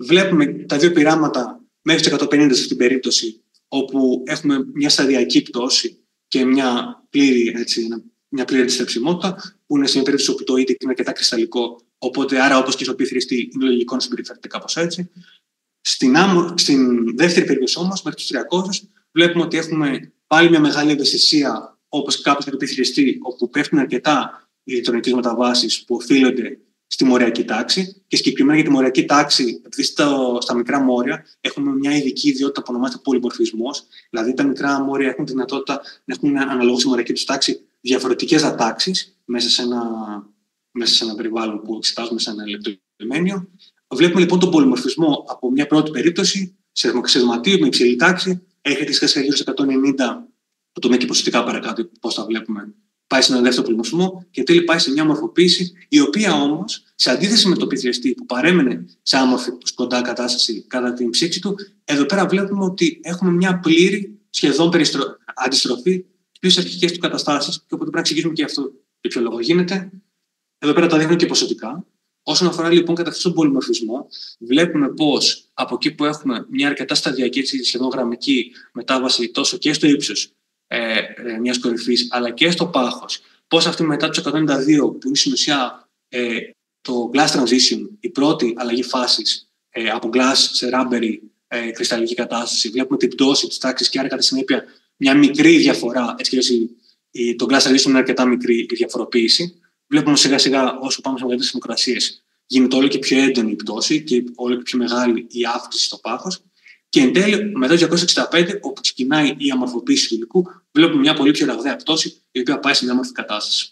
Βλέπουμε τα δύο πειράματα μέχρι το 150 σε αυτήν την περίπτωση, όπου έχουμε μια σταδιακή πτώση και μια πλήρη αντιστρεψιμότητα, που είναι σε μια περίπτωση όπου το ETIC είναι αρκετά κρυσταλλικό. Οπότε, άρα, όπως και στο πυθριστή, είναι λογικό να συμπεριφέρεται κάπως έτσι. Στην δεύτερη περίπτωση όμως, μέχρι τους 300, βλέπουμε ότι έχουμε πάλι μια μεγάλη ευαισθησία, όπως κάπως και το πυθριστή, όπου πέφτουν αρκετά οι ηλεκτρονικές μεταβάσεις που οφείλονται στη μοριακή τάξη. Και συγκεκριμένα για τη μοριακή τάξη, επειδή στα μικρά μόρια έχουμε μια ειδική ιδιότητα που ονομάζεται πολυμορφισμός. Δηλαδή, τα μικρά μόρια έχουν τη δυνατότητα να έχουν αναλόγως στη μοριακή του τάξη διαφορετικές ατάξεις μέσα σε ένα περιβάλλον που εξετάζουμε σε ένα ηλεκτρολιμένιο. Βλέπουμε λοιπόν τον πολυμορφισμό από μια πρώτη περίπτωση σε δωματίο με υψηλή τάξη. Έρχεται σχέση γύρω στα 190, το δούμε και ποσοτικά παρακάτω, πώς τα βλέπουμε. Πάει σε έναν δεύτερο πολυμορφισμό και τέλει πάει σε μια μορφοποίηση, η οποία όμως, σε αντίθεση με το πυθριστή που παρέμενε σε άμορφη κοντά κατάσταση κατά την ψήξη του, εδώ πέρα βλέπουμε ότι έχουμε μια πλήρη σχεδόν αντιστροφή στις αρχικές του καταστάσεις. Και οπότε πρέπει να εξηγήσουμε και αυτό για ποιο λόγο γίνεται. Εδώ πέρα τα δείχνω και ποσοτικά. Όσον αφορά λοιπόν κατά αυτόν τον πολυμορφισμό, βλέπουμε πως από εκεί που έχουμε μια αρκετά σταδιακή, σχεδόν γραμμική μετάβαση τόσο και στο ύψος μιας κορυφής, αλλά και στο πάχος, πως αυτή μετά τους 192, που είναι στην ουσία το glass transition, η πρώτη αλλαγή φάσης από glass σε rubbery κρυσταλλική κατάσταση, βλέπουμε την πτώση της τάξης και άρα κατά συνέπεια μια μικρή διαφορά, έτσι και το glass transition είναι αρκετά μικρή η διαφοροποίηση. Βλέπουμε σιγά σιγά όσο πάμε σε μεγαλύτερες θερμοκρασίες γίνεται όλο και πιο έντονη η πτώση και όλο και πιο μεγάλη η αύξηση στο πάχος. Και εν τέλει, μετά το 265, όπου ξεκινάει η αμορφοποίηση του υλικού, βλέπουμε μια πολύ πιο ραγδαία πτώση, η οποία πάει σε μια μορφή κατάσταση.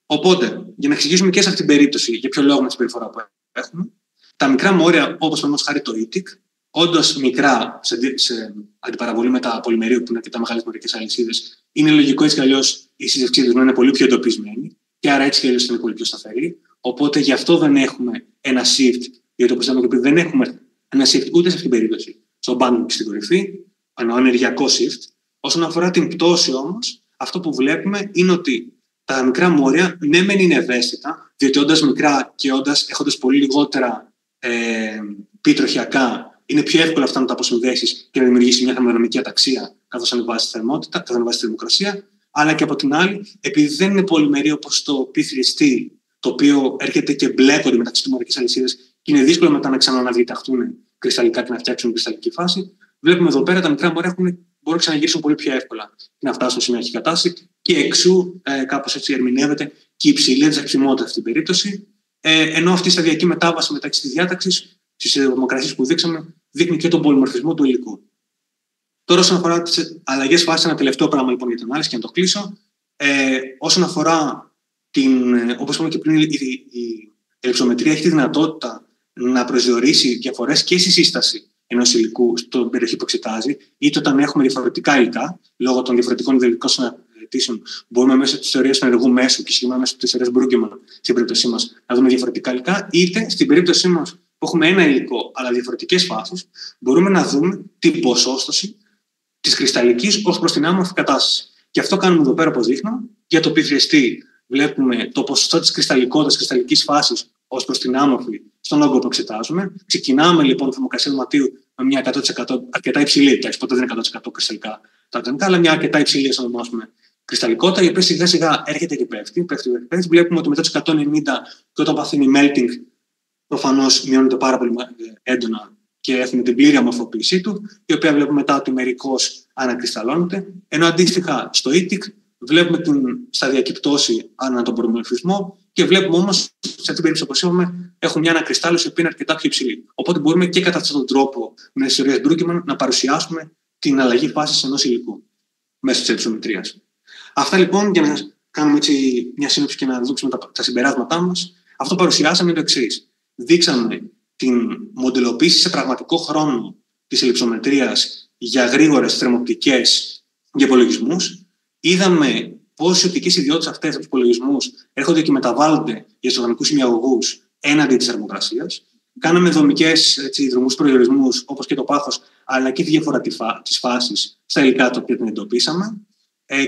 Οπότε, για να εξηγήσουμε και σε αυτήν την περίπτωση για ποιο λόγο με τη συμπεριφορά που έχουμε, τα μικρά μόρια, όπως παραδείγματος χάρη το ETIC, όντως μικρά σε αντιπαραβολή με τα πολυμερίου που είναι αρκετά μεγάλες μοριακές αλυσίδες, είναι λογικό έτσι κι αλλιώς η σύζευξή τους να είναι πολύ πιο εντοπισμένη και άρα έτσι κι αλλιώς είναι πολύ πιο σταθερή. Οπότε γι' αυτό δεν έχουμε ένα shift, γιατί όπως λέμε, δεν έχουμε ένα shift ούτε σε αυτήν την περίπτωση, στο banding στην κορυφή, ένα ενεργειακό shift. Όσον αφορά την πτώση όμως, αυτό που βλέπουμε είναι ότι τα μικρά μόρια ναι, μεν είναι ευαίσθητα, διότι όντας μικρά και έχοντας πολύ λιγότερα πιτροχειακά, είναι πιο εύκολο αυτά να τα αποσυνδέσεις και να δημιουργήσει μια θερμοδυναμική αταξία, καθώς ανεβάζει τη θερμότητα, καθώς ανεβάζει τη θερμοκρασία. Αλλά και από την άλλη, επειδή δεν είναι πολυμερή όπως το πυθριστή, το οποίο έρχεται και μπλέκονται μεταξύ του μοριακές αλυσίδες και είναι δύσκολο μετά να ξαναναδιαταχθούν κρυσταλλικά και να φτιάξουν κρυσταλλική φάση, βλέπουμε εδώ πέρα τα μικρά μόρια μπορούν να ξαναγυρίσουν πολύ πιο εύκολα και να φτάσουν σε μια αρχική κατάσταση. Και εξού, κάπως έτσι ερμηνεύεται και η υψηλή αντιστρεψιμότητα αυτή την περίπτωση. Ενώ αυτή η σταδιακή μετάβαση μεταξύ της διάταξης, στις θερμοκρασίες που δείξαμε, δείχνει και τον πολυμορφισμό του υλικού. Τώρα, όσον αφορά τις αλλαγές φάσης, ένα τελευταίο πράγμα λοιπόν για την ανάλυση και να το κλείσω. Όσον αφορά όπως είπαμε και πριν, η ελιψομετρία έχει τη δυνατότητα να προσδιορίσει διαφορές και στη σύσταση ενός υλικού στην περιοχή που εξετάζει, είτε όταν έχουμε διαφορετικά υλικά, λόγω των διαφορετικών ιδεολογικών συναντήσεων, μπορούμε μέσω της θεωρίας του ενεργού μέσου και συγκεκριμένα μέσω της θεωρίας Μπρούγκεμαν, στην περίπτωσή μας, να δούμε διαφορετικά υλικά, είτε στην περίπτωσή μας που έχουμε ένα υλικό αλλά διαφορετικές φάσεις, μπορούμε να δούμε την ποσόστοση της κρυσταλλικής ως προς την άμορφη κατάσταση. Και αυτό κάνουμε εδώ πέρα, όπως δείχνω, για το πυθριστή. Βλέπουμε το ποσοστό της κρυσταλλικότητας, κρυσταλλικής φάσης ως προς την άμορφη στον όγκο που εξετάζουμε. Ξεκινάμε λοιπόν τη θερμοκρασία δωματίου με μια 100% αρκετά υψηλή, εντάξει, ποτέ δεν είναι 100% κρυσταλλικά τα ατομικά, αλλά μια αρκετά υψηλή, ας ονομάσουμε, κρυσταλλικότητα, η οποία σιγά σιγά έρχεται και πέφτει. Βλέπουμε ότι μετά τους 190 και όταν παθαίνει melting, προφανώς μειώνεται πάρα πολύ έντονα και έχουμε την πλήρη αμορφοποίησή του, η οποία βλέπουμε μετά ότι μερικώς ανακρυσταλλώνεται. Ενώ αντίστοιχα στο ETIC βλέπουμε την σταδιακή πτώση ανά τον πολυμορφισμό και βλέπουμε όμως, σε αυτή την περίπτωση, όπως είπαμε, έχουμε μια ανακρυστάλλωση που είναι αρκετά πιο υψηλή. Οπότε μπορούμε και κατά αυτόν τον τρόπο, με τις θεωρίες Μπρούγκεμαν, να παρουσιάσουμε την αλλαγή φάσης ενός υλικού μέσω της ελιψομετρίας. Αυτά λοιπόν, για να κάνουμε έτσι μια σύνοψη και να δείξουμε τα συμπεράσματά μας, αυτό που παρουσιάσαμε είναι το εξής. Δείξαμε την μοντελοποίηση σε πραγματικό χρόνο της ελιψομετρίας για γρήγορες θερμοπτικές για υπολογισμούς. Είδαμε πώς οι οπτικές ιδιότητες αυτές από τους υπολογισμούς έρχονται και μεταβάλλονται για τους οργανικούς ημιαγωγούς έναντι της θερμοκρασίας. Κάναμε δρομικούς προορισμούς, όπως και το πάχος, αλλά και τη διαφορά της φάσης στα υλικά τα οποία την εντοπίσαμε.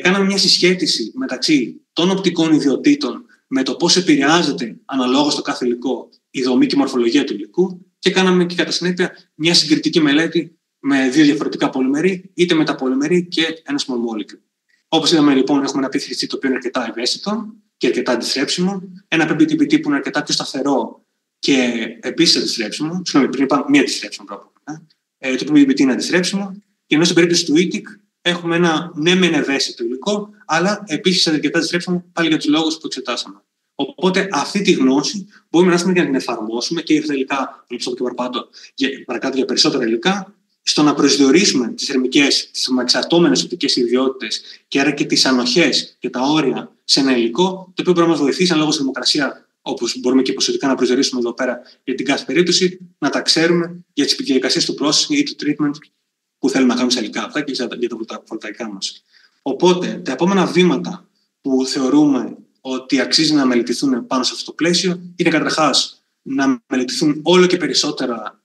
Κάναμε μια συσχέτιση μεταξύ των οπτικών ιδιοτήτων με το πώς επηρεάζεται αναλόγως το κάθε υλικό η δομή και η μορφολογία του υλικού και κάναμε και κατά συνέπεια μια συγκριτική μελέτη με 2 διαφορετικά πολυμερή, είτε μεταπολυμερή και ένα small molecule. Όπως είδαμε λοιπόν, έχουμε ένα PCC το οποίο είναι αρκετά ευαίσθητο και αρκετά αντιστρέψιμο, ένα PBTBT που είναι αρκετά πιο σταθερό και επίσης αντιστρέψιμο. Συγγνώμη, πριν είπα μη αντιστρέψιμο πράγμα. Το PBTBT είναι αντιστρέψιμο, και ενώ στην περίπτωση του ETIC έχουμε ένα ναι μεν ευαίσθητο υλικό, αλλά επίσης αρκετά αντιστρέψιμο πάλι για τους λόγους που εξετάσαμε. Οπότε αυτή τη γνώση μπορούμε να την εφαρμόσουμε και για τα υλικά, παρακάτω για περισσότερα υλικά, στο να προσδιορίσουμε τις θερμικές, τις εξαρτώμενες οπτικές ιδιότητες και άρα και τις ανοχές και τα όρια σε ένα υλικό, το οποίο μπορεί να μας βοηθήσει ανάλογα στη θερμοκρασία, όπως μπορούμε και ποσοτικά να προσδιορίσουμε εδώ πέρα για την κάθε περίπτωση, να τα ξέρουμε για τις διαδικασίες του processing ή του treatment που θέλουμε να κάνουμε σε υλικά αυτά και για τα φωτοβολταϊκά μας. Οπότε, τα επόμενα βήματα που θεωρούμε ότι αξίζει να μελετηθούν πάνω σε αυτό το πλαίσιο είναι καταρχάς να μελετηθούν όλο και περισσότερα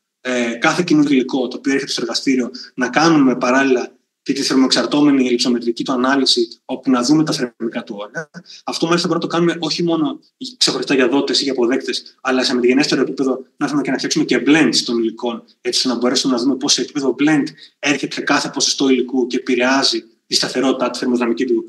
κάθε καινούργιο υλικό το οποίο έρχεται στο εργαστήριο, να κάνουμε παράλληλα και τη θερμοεξαρτώμενη λειψομετρική του ανάλυση, όπου να δούμε τα θερμικά του όρια. Αυτό μάλιστα μπορούμε να το κάνουμε όχι μόνο ξεχωριστά για δότες ή για αποδέκτες, αλλά σε μεταγενέστερο επίπεδο να έρθουμε και να φτιάξουμε και blends των υλικών, έτσι ώστε να μπορέσουμε να δούμε πώς σε επίπεδο blend έρχεται κάθε ποσοστό υλικού και επηρεάζει τη σταθερότητα, τη θερμοδυναμική του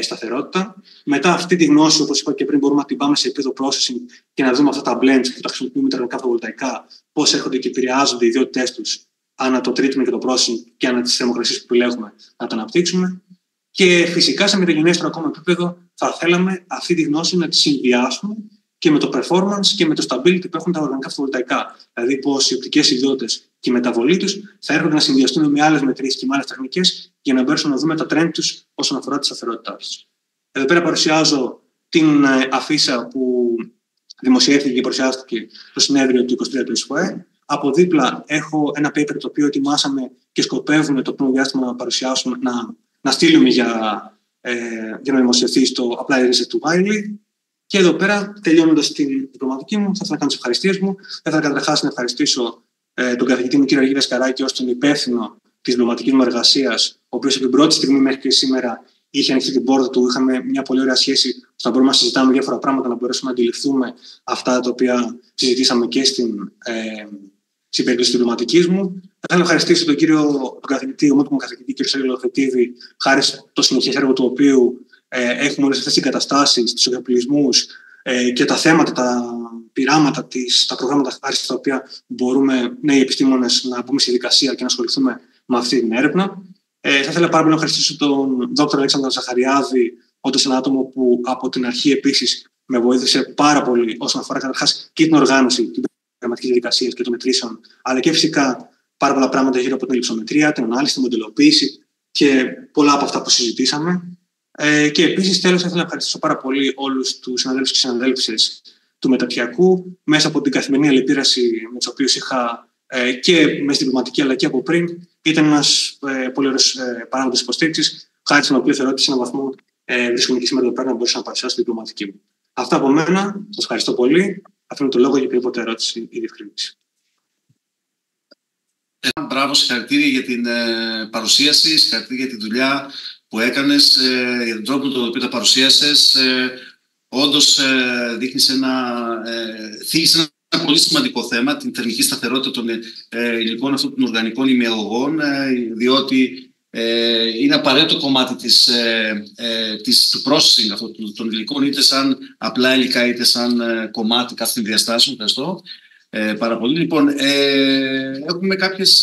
σταθερότητα. Μετά αυτή τη γνώση, όπως είπα και πριν, μπορούμε να την πάμε σε επίπεδο processing και να δούμε αυτά τα blends που τα χρησιμοποιούμε τα ελληνικά φωτοβολταϊκά, πώς έρχονται και επηρεάζονται οι ιδιότητές τους, ανά το treatment και το processing και ανά τις θερμοκρασίες που επιλέγουμε να τα αναπτύξουμε. Και φυσικά σε μεταγενέστερο ακόμα επίπεδο θα θέλαμε αυτή τη γνώση να τη συνδυάσουμε και με το performance και με το stability που έχουν τα οργανικά φωτοβολταϊκά. Δηλαδή, πώς οι οπτικές ιδιότητες και η μεταβολή τους θα έρχονται να συνδυαστούν με άλλες μετρήσεις και με άλλες τεχνικές για να μπορέσουμε να δούμε τα trend τους όσον αφορά τη σταθερότητά τους. Εδώ πέρα παρουσιάζω την αφίσα που δημοσιεύθηκε και παρουσιάστηκε στο συνέδριο του 23 του ΕΣΦΟΕ. Από δίπλα έχω ένα paper το οποίο ετοιμάσαμε και σκοπεύουμε το πρώτο διάστημα να παρουσιάσουμε, να στείλουμε για να δημοσιευθεί στο Applied Research του Wiley. Και εδώ πέρα, τελειώνοντας την διπλωματική μου, θα ήθελα να κάνω τις ευχαριστίες μου. Θα ήθελα καταρχάς να ευχαριστήσω τον καθηγητή μου, κύριο Αργύρη Δασκαράκη, ως τον υπεύθυνο της διπλωματικής μου εργασίας, ο οποίος από την πρώτη στιγμή μέχρι και σήμερα είχε ανοιχτεί την πόρτα του. Είχαμε μια πολύ ωραία σχέση ώστε να μπορούμε να συζητάμε διάφορα πράγματα, να μπορέσουμε να αντιληφθούμε αυτά τα οποία συζητήσαμε και στην περίπτωση τη διπλωματική μου. Θα ήθελα να ευχαριστήσω τον καθηγητή, ομότιμο καθηγητή κ. Σέρι Λοθετίδη, χάρη στο συνεχές έργο του οποίου έχουμε όλες αυτές τις εγκαταστάσεις, τους εξοπλισμούς και τα θέματα, τα πειράματα, τα προγράμματα χάρη στα οποία μπορούμε νέοι επιστήμονες να μπούμε στη δικασία και να ασχοληθούμε με αυτή την έρευνα. Θα ήθελα πάρα πολύ να ευχαριστήσω τον Δ. Αλέξανδρο Ζαχαριάδη, όντως ένα άτομο που από την αρχή επίσης με βοήθησε πάρα πολύ όσον αφορά καταρχάς και την οργάνωση, την προγραμματική διαδικασία και των μετρήσεων, αλλά και φυσικά πάρα πολλά πράγματα γύρω από την λειψομετρία, την ανάλυση, την μοντελοποίηση και πολλά από αυτά που συζητήσαμε. Και επίσης, τέλος, θα ήθελα να ευχαριστήσω πάρα πολύ όλους τους συναδέλφους και συναδέλφισες του μεταπτυχιακού, μέσα από την καθημερινή αλληλεπίδραση με τους οποίους είχα και μέσα στην διπλωματική αλλά και από πριν. Ήταν ένας πολύ ωραίος παράγοντας υποστήριξης, χάρη στον οποίο θεωρώ ότι σε έναν βαθμό βρίσκομαι και σήμερα εδώ πέρα να μπορούσα να παρουσιάσω τη διπλωματική μου. Αυτά από μένα. Σας ευχαριστώ πολύ. Αφήνω το λόγο για οποιαδήποτε ερώτηση ή διευκρίνηση. Μπράβο, συγχαρητήρια για την παρουσίαση, συγχαρητήρια για τη δουλειά που έκανες, για τον τρόπο με τον οποίο τα παρουσίασες. Όντως θίγεις ένα πολύ σημαντικό θέμα, την θερμική σταθερότητα των υλικών αυτών των οργανικών ημιαγωγών, διότι είναι απαραίτητο κομμάτι του processing αυτών των υλικών, είτε σαν απλά υλικά, είτε σαν κομμάτι κάθε διαστάσεων. Ευχαριστώ πάρα πολύ. Λοιπόν, έχουμε κάποιες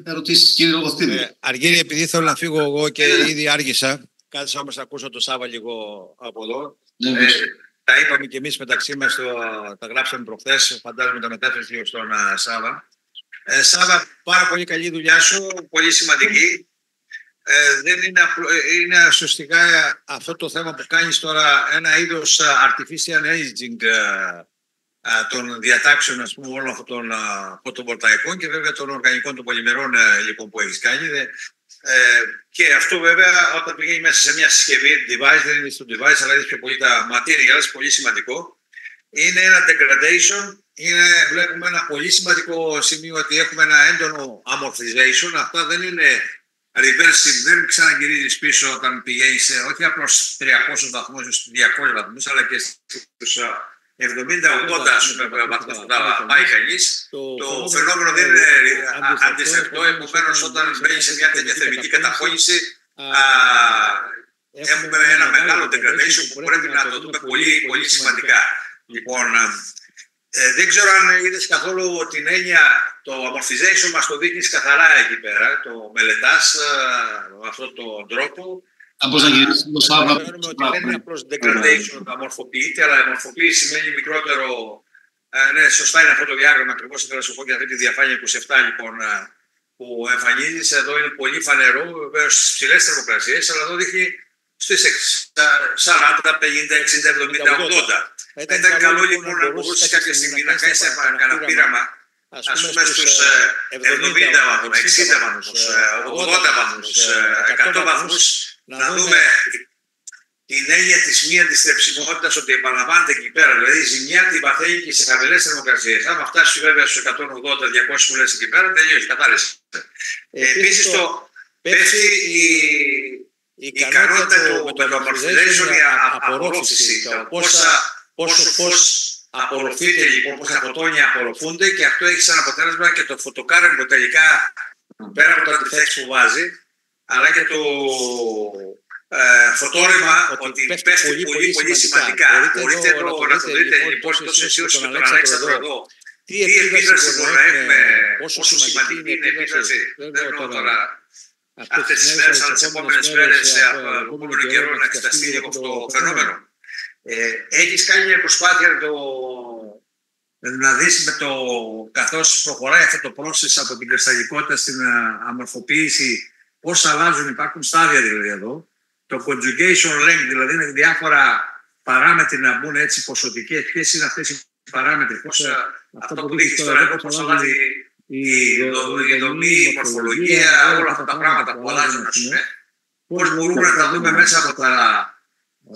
ερωτήσεις. Κύριε Λογοθήδη. Αργύρη, επειδή θέλω να φύγω εγώ και ήδη άργησα, κάθισα όμως να ακούσω το Σάβα λίγο από εδώ. Τα είπαμε και εμείς μεταξύ μας, τα γράψαμε προχθές, φαντάζομαι τα μετέφερες λίγο στον Σάβα. Σάβα, πάρα πολύ καλή δουλειά σου, πολύ σημαντική. Δεν είναι ουσιαστικά αυτό το θέμα που κάνεις τώρα ένα είδος artificial aging των διατάξεων, ας πούμε, όλων αυτών των φωτοβολταϊκών και βέβαια των οργανικών των πολυμερών υλικών που έχεις κάνει. Και αυτό βέβαια όταν πηγαίνει μέσα σε μια συσκευή device, δεν είναι στο device αλλά είναι πιο πολύ τα materials, πολύ σημαντικό. Είναι ένα degradation, βλέπουμε ένα πολύ σημαντικό σημείο ότι έχουμε ένα έντονο amortization. Αυτά δεν είναι reversible, δεν ξαναγυρίζεις πίσω όταν πηγαίνεις όχι απλώς 300 βαθμούς, 200 βαθμούς, αλλά και στους 70-80 βαθμούς που τα πάει κανείς, το φαινόμενο δεν είναι αντιστρεπτό. Επομένως, όταν μπαίνει σε μια τέτοια θερμική καταχώνηση, έχουμε ένα μεγάλο degradation που πρέπει να το δούμε πολύ, πολύ σημαντικά. Λοιπόν, δεν ξέρω αν είδες καθόλου την έννοια, το amorphization μας το δείχνεις καθαρά εκεί πέρα, το μελετάς με αυτόν τον τρόπο. Από να γυρίσει το Σάββατο. Δεν είναι απλώς degradation, αμορφοποιείται, αλλά η αμορφοποίηση σημαίνει μικρότερο. Ναι, σωστά είναι αυτό το διάγραμμα. Ακριβώς ήθελα να σου πω για αυτή τη διαφάνεια 27 λοιπόν, που εμφανίζεις. Εδώ είναι πολύ φανερό, βεβαίως στις ψηλές θερμοκρασίες, αλλά εδώ δείχνει στις 40, 50, 60, 70, 80. Ήταν καλό λοιπόν να μπορούσεις κάποια στιγμή να κάνεις ένα πείραμα, ας πούμε στους 70 βαθμούς, 60 βαθμούς, 80 βαθμούς, 100 βαθμούς, να δούμε την έννοια της μη αντιστρεψιμότητας, ότι επαναλαμβάνεται εκεί πέρα. Δηλαδή η ζημιά την παθαίνει και σε χαμηλές θερμοκρασίες. Άμα φτάσει βέβαια στους 180-200 που λες εκεί πέρα, τελείωσε, καθάρισε. Επίσης πέφτει η ικανότητα του amorphization, η απορρόφηση. Πόσο φως απορροφείται λοιπόν, πόσα φωτόνια απορροφούνται, και αυτό έχει σαν αποτέλεσμα και το φωτοκάρεν που τελικά πέρα από το αντιθέξ που βάζει, αλλά και το φωτόρημα ότι πέφτει πολύ, πολύ σημαντικά. Μπορείτε να το δείτε λοιπόν τόσο αισίωση με τον Αλέξανδρο εδώ. Τι επίδραση μπορεί να έχουμε, πόσο σημαντική είναι η επίδραση. Δεν ξέρω τώρα αυτές τις μέρες, αλλά τις επόμενες μέρες, από τον επόμενο καιρό να εξεταστεί λίγο αυτό το φαινόμενο. Έχεις κάνει μια προσπάθεια να δεις καθώς προχωράει αυτό το process από την κρυσταλλικότητα στην αμορφοποίηση, πώς αλλάζουν, υπάρχουν στάδια δηλαδή εδώ. Το conjugation length, δηλαδή είναι διάφορα παράμετροι να μπουν έτσι ποσοτικές. Ποιες είναι αυτές οι παράμετροι, αυτό που δείχνεις τώρα εδώ, πώς αλλάζει η δομή, η μορφολογία, όλα αυτά τα πράγματα που αλλάζουν, ας πούμε. Πώς μπορούμε να τα δούμε μέσα από τα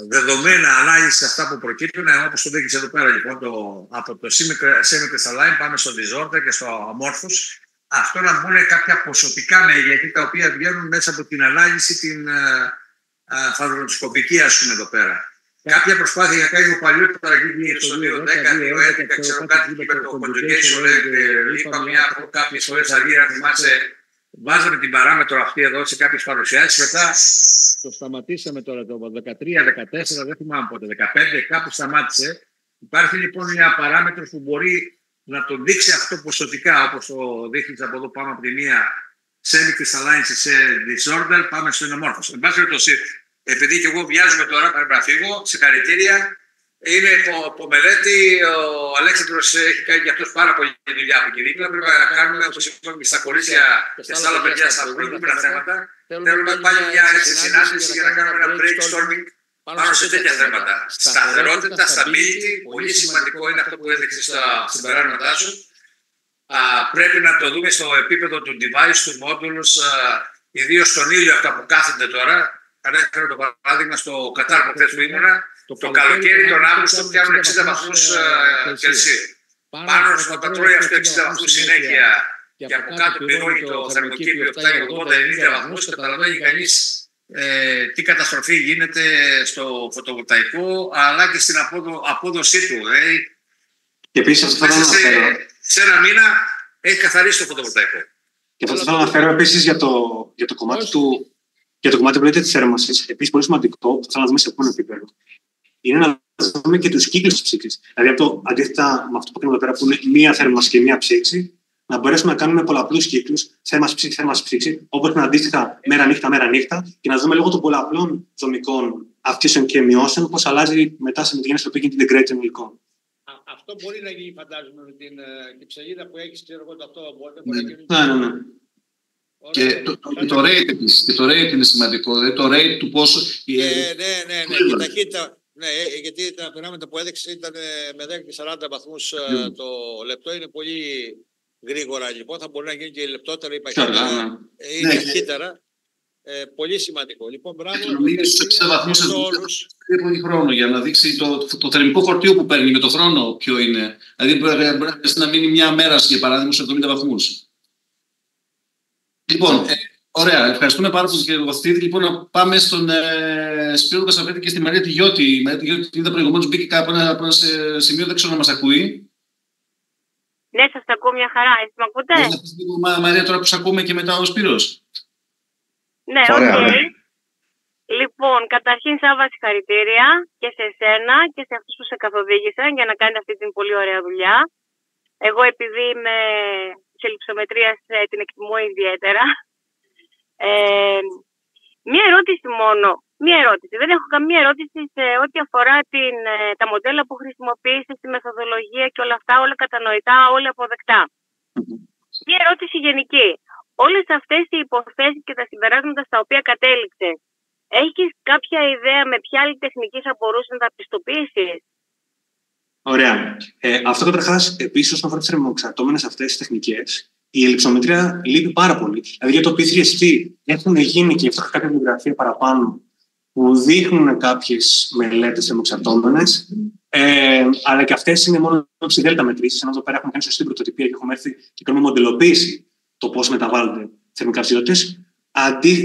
δεδομένα ανάλυση αυτά που προκύπτουν, όπως το δείχνεις εδώ πέρα λοιπόν, από το semi-crystalline πάμε στο disorder και στο amorphous. Αυτό να μπουν κάποια ποσοτικά μέγεθη τα οποία βγαίνουν μέσα από την ανάλυση την φαντροσκοπική, ας πούμε, εδώ πέρα. Κάποια προσπάθεια για κάνει ο παλιό παραγγείλει στο 2.10, 2.11, ξέρω κάτι με το conjugation, είπαμε κάποιες φορές αργή να θυμάσαι, βάζαμε την παράμετρο αυτή εδώ σε κάποιες παρουσιάσεις, μετά το σταματήσαμε τώρα το 13-14, δεν θυμάμαι πότε, 15, κάπου σταμάτησε. Υπάρχει λοιπόν μια παράμετρο που μπορεί να το δείξει αυτό ποσοτικά, όπως το δείχνεις από εδώ, πάμε από τη μία semi-crystalline σε disorder, πάμε στο amorphous. Εν πάση περιπτώσει, επειδή και εγώ βιάζομαι τώρα, πρέπει να φύγω, συγχαρητήρια. Είναι από μελέτη, ο Αλέξανδρος έχει κάνει και αυτός πάρα πολύ δουλειά από εκεί δίπλα. Πρέπει να κάνουμε, όπως είπαμε, στα κορίτσια και στα άλλα παιδιά, στα προηγούμενα θέματα. Θέλουμε πάλι μια συνάντηση για να κάνουμε ένα brainstorming πάνω σε τέτοια θέματα. Σταθερότητα, stability, πολύ σημαντικό είναι αυτό που έδειξε στα συμπεράσματά σου. Πρέπει να το δούμε στο επίπεδο του device, του modules, ιδίως στον ήλιο, αυτά που κάθεται τώρα. Ανέφερα το παράδειγμα στο Κατάρ που χθες που ήμουνα, το καλοκαίρι τον Αύγουστο πιάνουν 60 βαθμούς Κελσίου. Πάνω στο πατρόλιο αυτό 60 βαθμούς συνέχεια και από κάτω πυρώνει το θερμοκήπιο, φτάνει 80-90 βαθμούς. Καταλαβαίνει κανείς τι καταστροφή γίνεται στο φωτοβολταϊκό, αλλά και στην απόδοσή του. Και επίσης σε ένα μήνα έχει καθαρίσει το φωτοβολταϊκό. Και θα ήθελα να αναφέρω επίσης για το κομμάτι του. Για το κομμάτι που λέτε τη θέρμανση, επίσης πολύ σημαντικό, που θα δούμε σε επόμενο επίπεδο, είναι να δούμε και τους κύκλους της ψήξης. Δηλαδή, αντίθετα με αυτό που κάνουμε εδώ πέρα, που είναι μία θέρμανση και μία ψήξη, να μπορέσουμε να κάνουμε πολλαπλούς κύκλους, θέρμανση-ψήξη, όπως είναι αντίστοιχα μέρα-νύχτα, και να δούμε λόγω των πολλαπλών δομικών αυξήσεων και μειώσεων πώς αλλάζει μετά σε μεταγέννηση το πίκιν την degradation υλικών. Αυτό μπορεί να γίνει, φαντάζομαι, με την κυψελίδα που έχει, ξέρω εγώ, το αυτό. Ναι. Και το rate επίσης, και το rate είναι σημαντικό, δηλαδή το rate του πόσο... Ναι, η ταχύτητα, ναι, γιατί τα πειράματα που έδειξε ήταν με 10 40 βαθμούς το λεπτό, είναι πολύ γρήγορα λοιπόν, θα μπορεί να γίνει και λεπτότερα ή ταχύτερα. Πολύ σημαντικό. Λοιπόν, μπράβο. Να μείνει στους 60 βαθμούς επί χρόνο για να δείξει το θερμικό φορτίο που παίρνει με το χρόνο ποιο είναι. Δηλαδή μπορεί να μείνει μια μέρα, για παράδειγμα, σε 70 βαθμούς. Λοιπόν, Ωραία, ευχαριστούμε πάρα πολύ κύριε Βαθιστήτη. Λοιπόν, να πάμε στον Σπύρο Κασαβέτη και στη Μαρία Τιγιώτη. Η Μαρία Τιγιώτη είδα προηγουμένως μπήκε από ένα σημείο, δεν ξέρω να μας ακούει. Ναι, σας ακούω μια χαρά. Εσείς με ακούτε? Μαρία, τώρα που σας ακούμε και μετά ο Σπύρος. Ναι, οκ. Okay. Λοιπόν, καταρχήν Σάβα, συγχαρητήρια και σε εσένα και σε αυτούς που σε καθοδήγησαν για να κάνετε αυτή την πολύ ωραία δουλειά. Εγώ επειδή είμαι σε λειψομετρία την εκτιμώ ιδιαίτερα. Μία ερώτηση μόνο. Μία ερώτηση. Δεν έχω καμία ερώτηση σε ό,τι αφορά τα μοντέλα που χρησιμοποιήσετε, τη μεθοδολογία και όλα αυτά, όλα κατανοητά, όλα αποδεκτά. Μία ερώτηση γενική. Όλες αυτές οι υποθέσεις και τα συμπεράσματα στα οποία κατέληξες, έχεις κάποια ιδέα με ποια άλλη τεχνική θα μπορούσε να τα πιστοποιήσεις? Ωραία. Αυτό καταρχάς, επίσης, όσον αφορά τις θερμοεξαρτώμενες αυτές τις τεχνικές, η ελιψομετρία λείπει πάρα πολύ. Δηλαδή για το P3ST έχουν γίνει και αυτό κάποια βιβλιογραφία παραπάνω που δείχνουν κάποιες μελέτες θερμοεξαρτώμενες, αλλά και αυτές είναι μόνο ψηδέλτα μετρήσεις, ενώ εδώ πέρα έχουμε κάνει σωστή πρωτοτυπία και έχουμε έρθει και κάνουμε μοντελοποίηση το πώς μεταβάλλονται θερμικά ψηδότητες.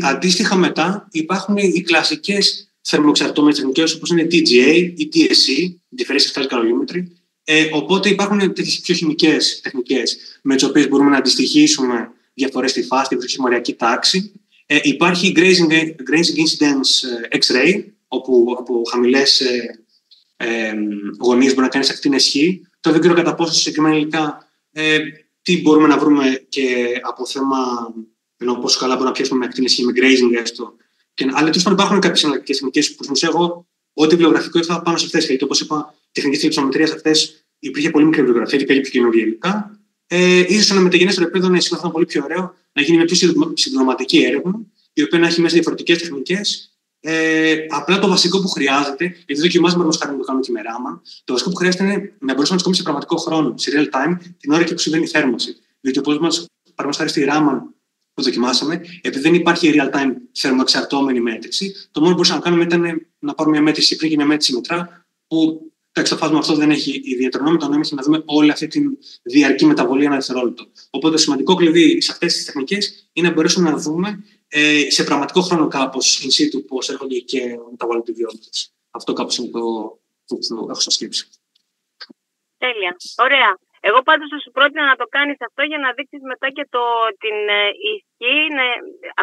Αντίστοιχα μετά υπάρχουν οι κλασικές θερμοεξαρτώμενες τεχνικές όπως είναι TGA ή TSC, Differential Statistical Calorimetry. Οπότε υπάρχουν τέτοιες πιο χημικές τεχνικές με τις οποίες μπορούμε να αντιστοιχίσουμε διαφορές στη φάση, τη βρυχημοριακή τάξη. Υπάρχει grazing incidence X-ray, όπου από χαμηλές γωνίες μπορεί να κάνει ακτίνες Χ. Τώρα δεν ξέρω κατά πόσο συγκεκριμένα υλικά τι μπορούμε να βρούμε και από θέμα ενώ πόσο καλά μπορούμε να πιάσουμε με ακτίνες Χ, με grazing έστω. Αλλά τέλος πάντων υπάρχουν κάποιες εναλλακτικές τεχνικές που συνήθως εγώ ό,τι βιβλιογραφικό είχα πάνω σε αυτές. Γιατί όπως είπα, τεχνικές τηλεψομετρίας αυτές υπήρχε πολύ μικρή βιβλιογραφία και πιο καινούργια υλικά. Ίσως ένα μεταγενέστερο επίπεδο να είναι πολύ πιο ωραίο να γίνει μια πιο συμπληρωματική έρευνα, η οποία να έχει μέσα διαφορετικές τεχνικές. Απλά το βασικό που χρειάζεται, γιατί δοκιμάζουμε να το κάνουμε και με Raman, το βασικό που χρειάζεται είναι να μπορέσουμε να σκοπούμε σε πραγματικό χρόνο, σε real time, την ώρα και που συμβαίνει η θέρμανση. Διότι όπως μας παραδείγματος στη Raman που δοκιμάσαμε, επειδή δεν υπάρχει real time θερμοεξαρτώμενη μέτρηση, το μόνο που μπορούσαμε να κάνουμε ήταν να πάρουμε μια μέτρηση πριν και μια μέτρηση μετά, που το φάσμα αυτό δεν έχει ιδιαίτερο νόημα, το νόημα έχει να δούμε όλη αυτή τη διαρκή μεταβολή ένα δευτερόλεπτο. Οπότε το σημαντικό κλειδί σε αυτές τις τεχνικές είναι να μπορέσουμε να δούμε σε πραγματικό χρόνο κάπως in situ πώς έρχονται και μεταβάλλονται οι ιδιότητες. Αυτό κάπως είναι το που έχω σαν σκέψη. Τέλεια. Ωραία. Εγώ πάντως θα σου πρότεινα να το κάνεις αυτό για να δείξεις μετά και την ισχύ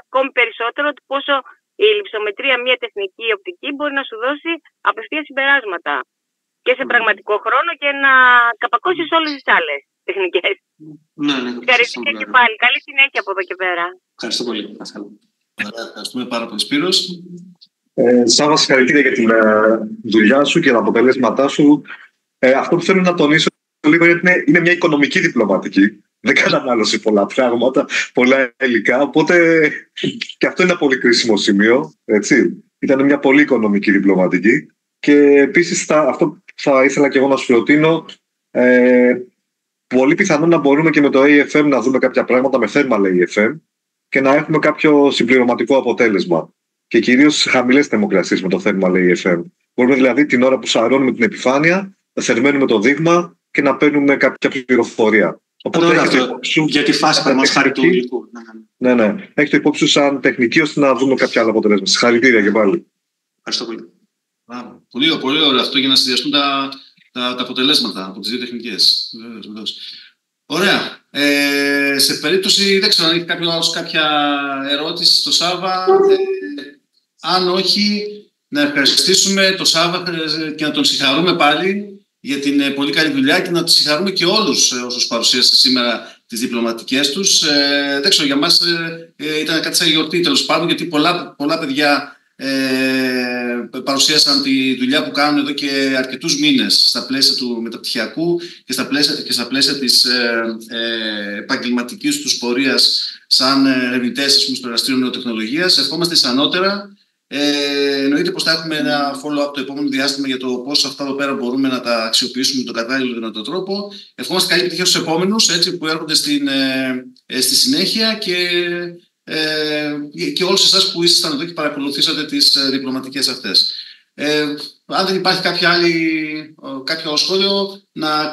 ακόμη περισσότερο του πόσο η λειψομετρία, μια τεχνική οπτική, μπορεί να σου δώσει απευθείας συμπεράσματα και σε πραγματικό χρόνο και να καπακώσεις όλες τις άλλες τεχνικές. Ναι. Ευχαριστώ και πάλι. Καλή συνέχεια από εδώ και πέρα. Ευχαριστώ πολύ. Ευχαριστούμε πάρα πολύ, Σπύρος. Σάβα, συγχαρητήρια για τη δουλειά σου και τα αποτελέσματά σου. Αυτό που θέλω να τονίσω λίγο είναι μια οικονομική διπλωματική. Δεν κατανάλωσε πολλά πράγματα, πολλά υλικά. Οπότε και αυτό είναι ένα πολύ κρίσιμο σημείο. Έτσι. Ήταν μια πολύ οικονομική διπλωματική. Και επίσης αυτό θα ήθελα και εγώ να σου προτείνω. Πολύ πιθανό να μπορούμε και με το AFM να δούμε κάποια πράγματα με thermal AFM και να έχουμε κάποιο συμπληρωματικό αποτέλεσμα. Και κυρίως χαμηλές θερμοκρασίες με το thermal AFM. Μπορούμε δηλαδή την ώρα που σαρώνουμε την επιφάνεια να θερμαίνουμε το δείγμα και να παίρνουμε κάποια πληροφορία. Οπότε για τη φάση παραδείγματος χάρη του υλικού. Ναι. Έχει το υπόψη σου σαν τεχνική ώστε να δούμε κάποια άλλα αποτελέσματα. Συγχαρητήρια και πάλι. Ευχαριστώ πολύ. Πολύ ωραίο αυτό για να συνδυαστούν τα αποτελέσματα από τις δύο τεχνικές. Ωραία. Σε περίπτωση, δεν ξέρω αν έχει κάποιο άλλο κάποια ερώτηση στο Σάβα. Αν όχι, να ευχαριστήσουμε τον Σάβα και να τον συγχαρούμε πάλι για την πολύ καλή δουλειά και να τους συγχαρούμε και όλους όσους παρουσίασαν σήμερα τις διπλωματικές τους. Δεν ξέρω, για μας ήταν κάτι σαν γιορτή τέλος πάντων, γιατί πολλά παιδιά παρουσίασαν τη δουλειά που κάνουν εδώ και αρκετούς μήνες στα πλαίσια του μεταπτυχιακού και στα πλαίσια της επαγγελματικής τους πορείας σαν ερευνητές στο εργαστήριο νεοτεχνολογίας. Ευχόμαστε στις ανώτερα. Εννοείται πως θα έχουμε ένα follow-up το επόμενο διάστημα για το πώς αυτά εδώ πέρα μπορούμε να τα αξιοποιήσουμε με τον κατάλληλο δυνατό τρόπο. Ευχόμαστε καλή επιτυχία στους επόμενους, έτσι, που έρχονται στη συνέχεια και όλους εσάς που ήσασταν εδώ και παρακολουθήσατε τις διπλωματικές αυτές. Αν δεν υπάρχει κάποιο άλλο σχόλιο, να